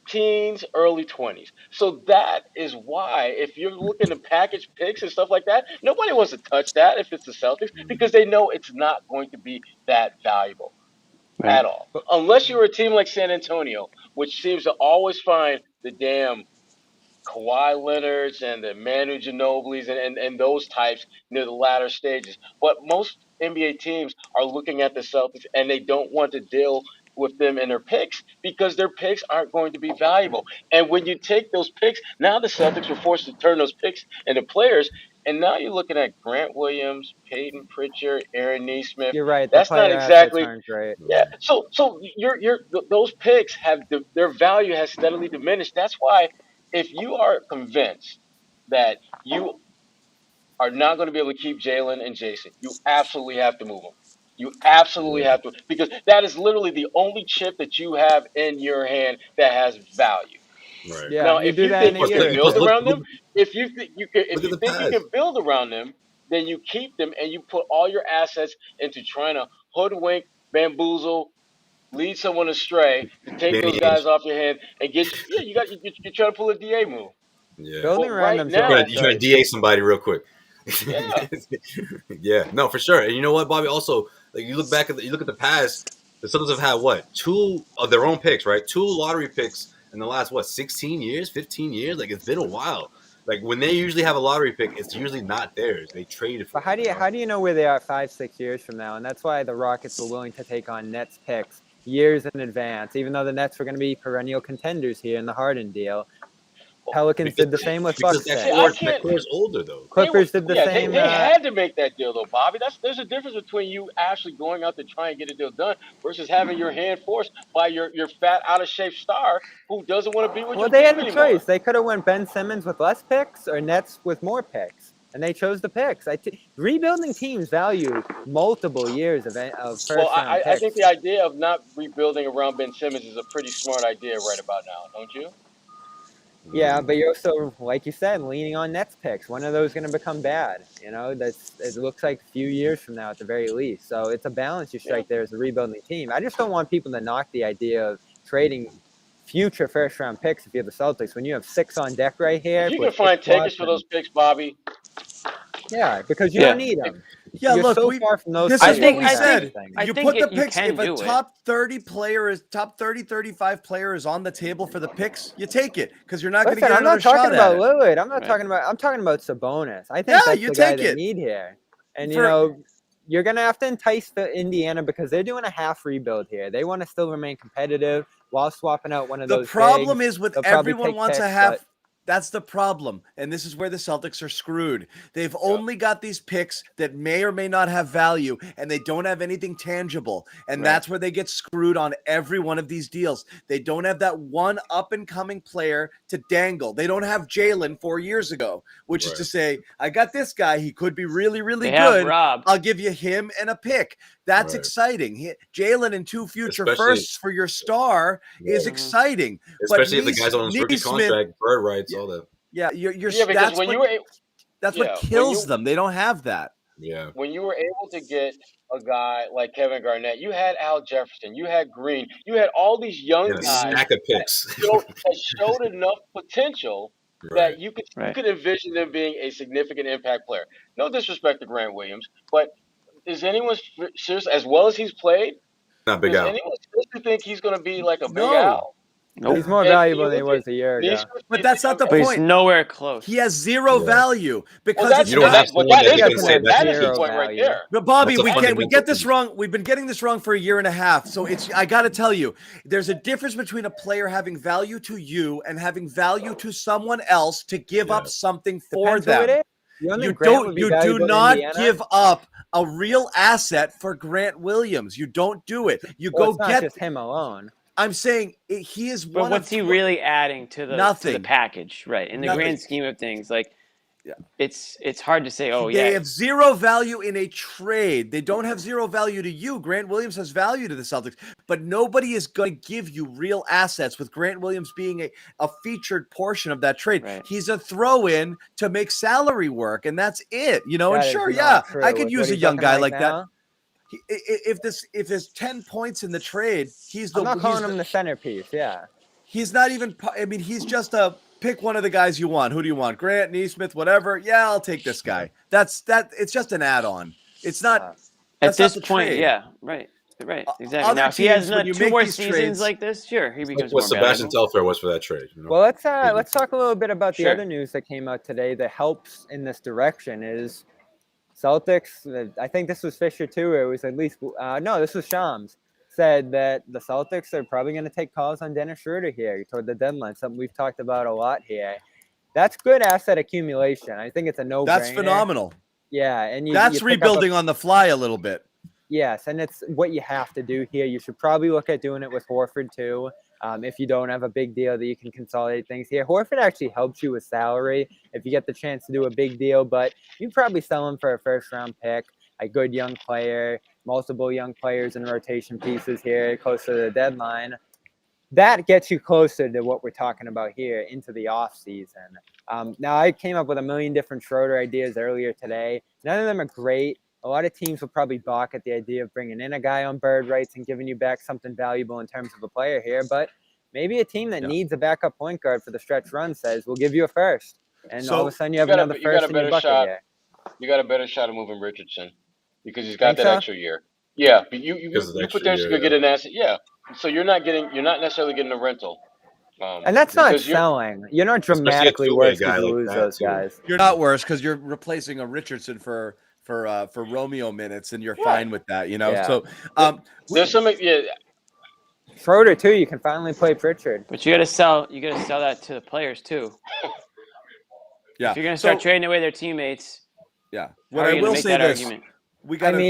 teens, early 20s. So that is why, if you're looking to package picks and stuff like that, nobody wants to touch that if it's the Celtics, because they know it's not going to be that valuable at all. Unless you're a team like San Antonio, which seems to always find the damn Kawhi Leonards and the Manu Ginobilis and those types near the latter stages. But most NBA teams are looking at the Celtics and they don't want to deal with them and their picks because their picks aren't going to be valuable. And when you take those picks, now the Celtics were forced to turn those picks into players. And now you're looking at Grant Williams, Peyton Pritchard, Aaron Nesmith. You're right. That's not exactly. Great. Yeah. So those picks their value has steadily diminished. That's why if you are convinced that you are not going to be able to keep Jalen and Jason, you absolutely have to move them. You absolutely have to, because that is literally the only chip that you have in your hand that has value. Right. Yeah, now, if you think you can build around them, if you think you can build around them, then you keep them and you put all your assets into trying to hoodwink, bamboozle, lead someone astray to take those guys off your hand and get you. Yeah, you're trying to pull a DA move. Yeah, building around them. You're trying to DA somebody real quick. Yeah, yeah, no, for sure. And you know what, Bobby? Also, like you look at the past. The Celtics have had what 2 of their own picks, right? 2 lottery picks in the last 16 years, 15 years. Like it's been a while. Like when they usually have a lottery pick, it's usually not theirs. They traded for. But how do you know where they are 5-6 years from now? And that's why the Rockets were willing to take on Nets picks years in advance, even though the Nets were going to be perennial contenders here in the Harden deal. Pelicans did the same with Bucks. That core's older though. Clippers did the same. They had to make that deal though, Bobby. There's a difference between you actually going out to try and get a deal done versus having your hand forced by your fat, out of shape star who doesn't want to be with you. Well, they had a choice. They could have went Ben Simmons with less picks or Nets with more picks, and they chose the picks. Rebuilding teams value multiple years of first round picks. I think the idea of not rebuilding around Ben Simmons is a pretty smart idea right about now, don't you? Yeah, but you're also, like you said, leaning on Nets picks. When are those going to become bad? You know, it looks like a few years from now at the very least. So it's a balance you strike there as a rebuilding team. I just don't want people to knock the idea of trading future first-round picks if you're the Celtics. When you have 6 on deck right here. If you can find takers for those picks, Bobby. Yeah, because you don't need them. Yeah, You're look, so far from those. This is what we said. You put the picks. If a top 30 player is top 35 player is on the table for the picks, you take it because you're not going to get another shot at it. I'm not talking about Lillard. I'm talking about Sabonis. I think that's the guy they need here. And you know, you're going to have to entice the Indiana because they're doing a half rebuild here. They want to still remain competitive while swapping out one of those. The problem is with everyone wants to have. But that's the problem. And this is where the Celtics are screwed. They've only got these picks that may or may not have value, and they don't have anything tangible. And that's where they get screwed on every one of these deals. They don't have that one up-and-coming player to dangle. They don't have Jalen 4 years ago, which is to say, I got this guy. He could be really, really good. I'll give you him and a pick. That's exciting. Jalen and 2 future firsts for your star is exciting. Especially if the guy's on his rookie contract, bird rights, all that. Yeah, that's what kills them. They don't have that. Yeah. When you were able to get a guy like Kevin Garnett, you had Al Jefferson, you had Green, you had all these young guys stack of picks that showed enough potential that you could envision them being a significant impact player. No disrespect to Grant Williams, but is anyone serious, as well as he's played? Not Big Al. Does anyone seriously think he's going to be like a Big Al? Nope. He's more valuable than he was a year ago. But that's not the point. He's nowhere close. He has zero value because that is the point right there. But Bobby, we get this wrong. We've been getting this wrong for a year and a half. So I got to tell you, there's a difference between a player having value to you and having value to someone else to give up something for them. You do not give up a real asset for Grant Williams. You don't do it. You go get just him alone. I'm saying he is one. But what's he really adding to the package, right? In the grand scheme of things, like it's hard to say. They have zero value in a trade. They don't have zero value to you. Grant Williams has value to the Celtics, but nobody is going to give you real assets with Grant Williams being a featured portion of that trade. Right. He's a throw-in to make salary work, and that's it. You know, and sure, I could use a young guy like that. If there's 10 points in the trade, I'm not calling him the centerpiece. Yeah, he's not even. I mean, he's just a pick one of the guys you want. Who do you want? Grant, Nesmith, whatever. Yeah, I'll take this guy. That's It's just an add-on. It's not at this point. Trade. Yeah, right, exactly. Now, if he has 2 more seasons like this, sure, he becomes more valuable. Sebastian Telfair was for that trade. You know? Well, let's talk a little bit about the other news that came out today that helps in this direction. Is Celtics, I think this was Fisher too. It was at least this was Shams, said that the Celtics are probably going to take calls on Dennis Schroeder here toward the deadline. Something we've talked about a lot here. That's good asset accumulation. I think it's a no-brainer. That's phenomenal. Yeah, and that's rebuilding on the fly a little bit. Yes, and it's what you have to do here. You should probably look at doing it with Horford too. If you don't have a big deal that you can consolidate things here. Horford actually helps you with salary if you get the chance to do a big deal, but you probably sell him for a first-round pick, a good young player, multiple young players and rotation pieces here close to the deadline. That gets you closer to what we're talking about here into the offseason. Now, I came up with a million different Schroeder ideas earlier today. None of them are great. A lot of teams will probably balk at the idea of bringing in a guy on bird rights and giving you back something valuable in terms of a player here. But maybe a team that needs a backup point guard for the stretch run says, we'll give you a first. And all of a sudden you have another first in your bucket here. You got a better shot of moving Richardson because he's got that extra year. Yeah, but you potentially could get an asset. Yeah. So you're not necessarily getting a rental. And that's not selling. You're not dramatically worse because you lose those guys. You're not worse because you're replacing a Richardson for Romeo minutes, and you're fine with that, you know. Yeah. So there's some Schroeder too. You can finally play Pritchard, but you got to sell. You got to sell that to the players too. Yeah, if you're gonna start trading away their teammates. Yeah, what I will say this. Argument?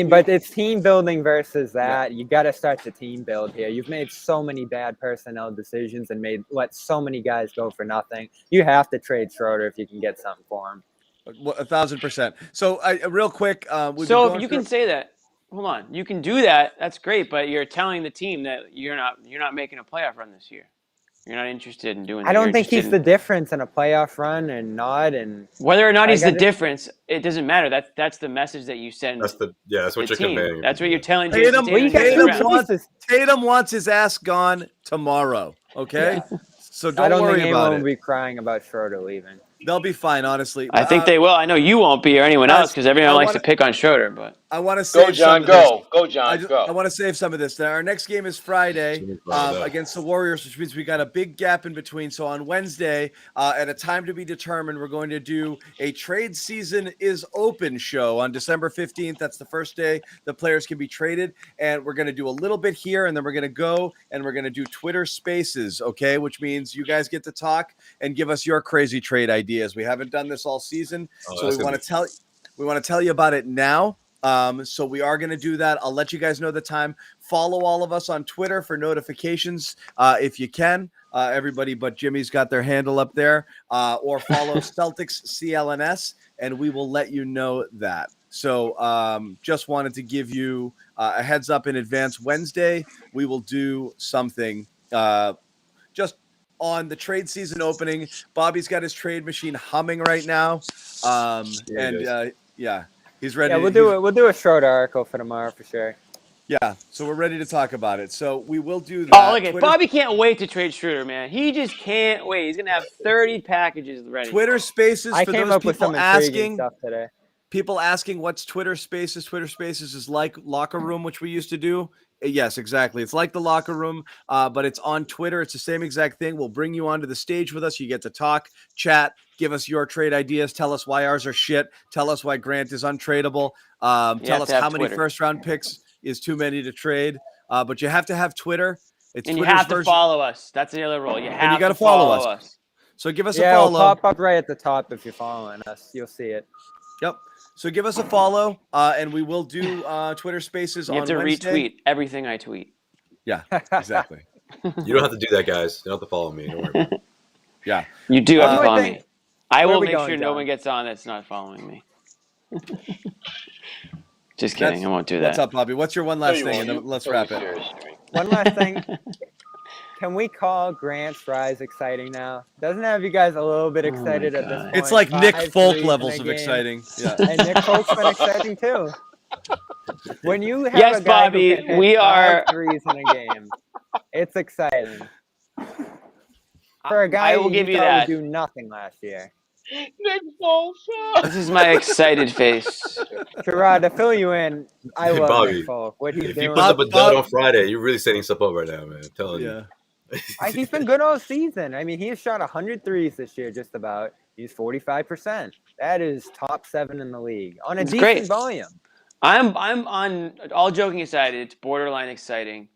But it's team building versus that. Yeah. You got to start the team build here. You've made so many bad personnel decisions and let so many guys go for nothing. You have to trade Schroeder if you can get something for him. 1,000%. So, real quick, so you can say that. Hold on, you can do that. That's great, but you're telling the team that you're not making a playoff run this year. You're not interested in doing that. I don't think he's the difference in a playoff run and not. And whether or not he's the difference, it doesn't matter. That's the message that you send. That's what you're conveying. That's what you're telling Tatum. Tatum wants his ass gone tomorrow. Okay, so don't worry about it. I don't think anyone will be crying about Schroeder leaving. They'll be fine, honestly. I think they will. I know you won't be, or anyone else, because everyone likes to pick on Schroeder. But I want to save go, John. I want to save some of this. Now, our next game is Friday against the Warriors, which means we got a big gap in between. So on Wednesday, at a time to be determined, we're going to do a trade season is open show on December 15th. That's the first day the players can be traded, and we're going to do a little bit here, and then we're going to go and we're going to do Twitter Spaces, okay? Which means you guys get to talk and give us your crazy trade ideas. We haven't done this all season, so we want to tell you about it now. So we are going to do that. I'll let you guys know the time. Follow all of us on Twitter for notifications if you can. Everybody but Jimmy's got their handle up there. Or follow Celtics CLNS, and we will let you know that. So just wanted to give you a heads up in advance. Wednesday, we will do something just on the trade season opening. Bobby's got his trade machine humming right now. He's ready. Yeah, we'll do a short article for tomorrow for sure. Yeah, so we're ready to talk about it. So we will do that. Oh, look at Bobby can't wait to trade Schroeder, man. He just can't wait. He's gonna have 30 packages ready. Twitter Spaces. I came up with some intriguing stuff today. People asking what's Twitter Spaces. Twitter Spaces is like Locker Room, which we used to do. Yes, exactly. It's like the Locker Room, but it's on Twitter. It's the same exact thing. We'll bring you onto the stage with us. You get to talk, chat, give us your trade ideas. Tell us why ours are shit. Tell us why Grant is untradeable. Tell us how many first-round picks is too many to trade. But you have to have Twitter. And you have to follow us. That's the other rule. You have to follow us. So give us a follow. It'll pop up right at the top if you're following us. You'll see it. Yep. So give us a follow, and we will do Twitter Spaces on Wednesday. You have to retweet everything I tweet. Yeah, exactly. You don't have to do that, guys. You don't have to follow me. Don't worry about it. Yeah. You do have to follow me. I will make sure no one gets on that's not following me. Just kidding. I won't do that. What's up, Bobby? What's your one last thing, and then let's wrap it. One last thing. Can we call Grant's rise exciting now? Doesn't it have you guys a little bit excited at this point? It's like Nick Folk levels of exciting. Yeah. And Nick Folk's been exciting too. When you have yes, a guy Bobby, who can hit we are 5 threes in a game, it's exciting. For a guy who would do nothing last year. Nick Foles. This is my excited face. Sherrod, to fill you in, I love Bobby, Nick Folk. What he's if doing. you put up a dud on Friday, you're really setting stuff up right now, man. I'm telling you. He's been good all season. I mean, he has shot 100 threes this year, just about. He's 45%. That is top 7 in the league on a decent volume. I'm on. All joking aside, it's borderline exciting.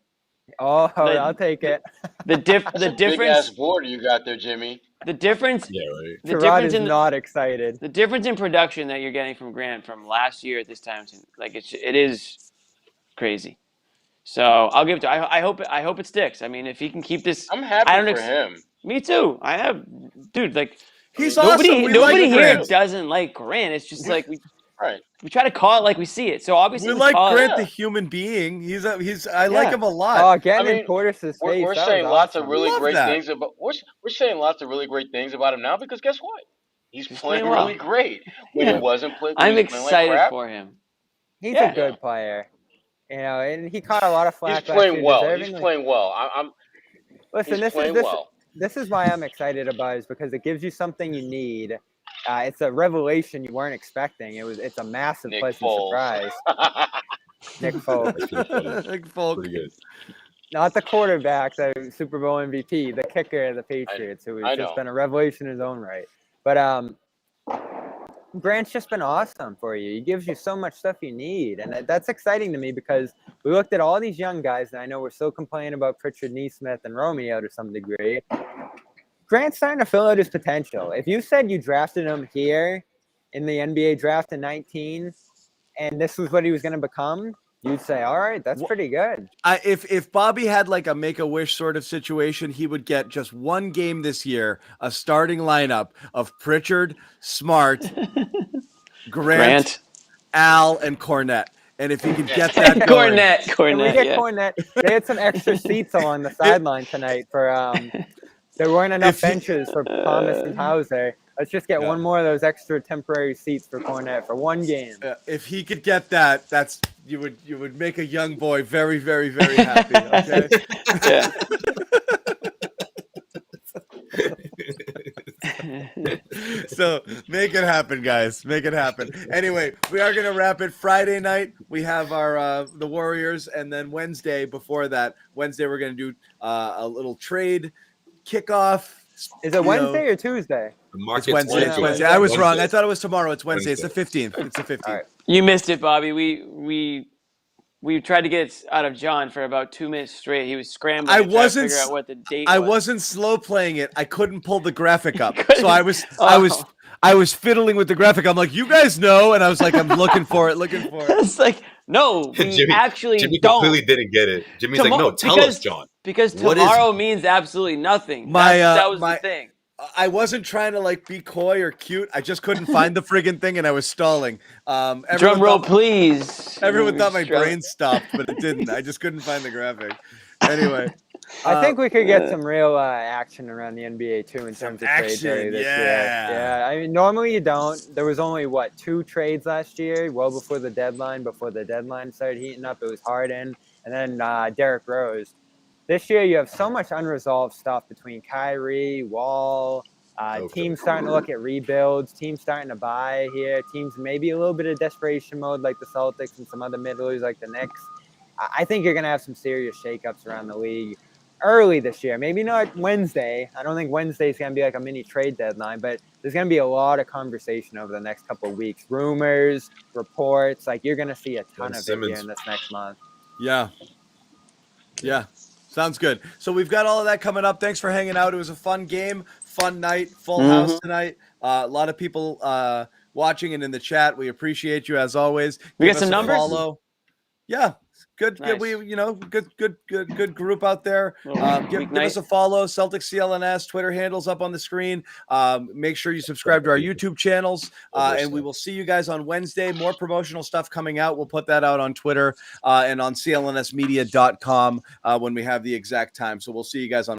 Oh, I'll take it. The difference. Big ass board you got there, Jimmy. The difference. Yeah, right. The Sherrod difference is in not excited. the difference in production that you're getting from Grant from last year at this time, like it is crazy. So I'll give it to. I hope it sticks. I mean, if he can keep this, I'm happy for him. Me too. I have, dude. Like he's awesome. Nobody here doesn't like Grant. It's just like we try to call it like we see it. So obviously we like Grant the human being. I like him a lot. Oh, getting in Portis's face. We're saying lots awesome. of really great things about. We're saying lots of really great things about him now because guess what? He's playing really great when he wasn't playing. I'm excited for him. He's a good player. You know, and he caught a lot of flack. He's playing well. He's playing well. Listen, this is why I'm excited about it, is because it gives you something you need. It's a revelation you weren't expecting. It's a massive pleasant surprise. Nick Foles. Nick Foles. Pretty good. Not the quarterback, the Super Bowl MVP, the kicker of the Patriots, who has just been a revelation in his own right. But Grant's just been awesome for you. He gives you so much stuff you need. And that's exciting to me because we looked at all these young guys, and I know we're still complaining about Pritchard, Neesmith, and Romeo to some degree. Grant's starting to fill out his potential. If you said you drafted him here in the NBA draft in 19 and this was what he was going to become, you'd say, all right, that's pretty good. If Bobby had like a Make-A-Wish sort of situation, he would get just one game this year, a starting lineup of Pritchard, Smart, Grant, Al, and Cornette. And if he could get that going. Cornette, Cornette. They had some extra seats along the sideline tonight for there weren't enough benches for Thomas and Hauser. Let's just get one more of those extra temporary seats for Cornette for one game. If he could get that, you would make a young boy very, very, very happy. Okay. Yeah. So make it happen, guys. Make it happen. Anyway, we are gonna wrap it. Friday night we have our the Warriors, and then Wednesday before that, we're gonna do a little trade kickoff. Is it Wednesday or Tuesday? It's Wednesday. It's Wednesday. I was wrong. I thought it was tomorrow. It's Wednesday. It's the 15th. It's the 15th. Right. You missed it, Bobby. We tried to get it out of John for about 2 minutes straight. He was scrambling to figure out what the date was. I wasn't slow playing it. I couldn't pull the graphic up. So I was fiddling with the graphic. I'm like, you guys know, and I was like, I'm looking for it. It's like, no, we Jimmy don't. Completely didn't get it. Jimmy's like, no, tell us, John. Because tomorrow means absolutely nothing. That was the thing. I wasn't trying to like be coy or cute. I just couldn't find the friggin' thing, and I was stalling. Drum roll, please. Everyone thought my brain stopped, but it didn't. I just couldn't find the graphic. Anyway, I think we could get some real action around the NBA too in terms of trades this year. Yeah, I mean, normally you don't. There was only 2 trades last year, well before the deadline. Before the deadline started heating up, it was Harden and then Derrick Rose. This year, you have so much unresolved stuff between Kyrie, Wall, teams starting to look at rebuilds, teams starting to buy here, teams maybe a little bit of desperation mode like the Celtics and some other mid-leaguers like the Knicks. I think you're going to have some serious shakeups around the league early this year. Maybe not Wednesday. I don't think Wednesday is going to be like a mini trade deadline, but there's going to be a lot of conversation over the next couple of weeks. Rumors, reports, like you're going to see a ton of it here in this next month. Yeah. Sounds good. So we've got all of that coming up. Thanks for hanging out. It was a fun game, fun night, full house tonight. A lot of people watching and in the chat. We appreciate you as always. We got some numbers. Follow. Yeah, good. Nice. Good group out there. Give us a follow. Celtics CLNS Twitter handles up on the screen. Make sure you subscribe to our YouTube channels, and we will see you guys on Wednesday. More promotional stuff coming out. We'll put that out on Twitter and on clnsmedia.com when we have the exact time. So we'll see you guys on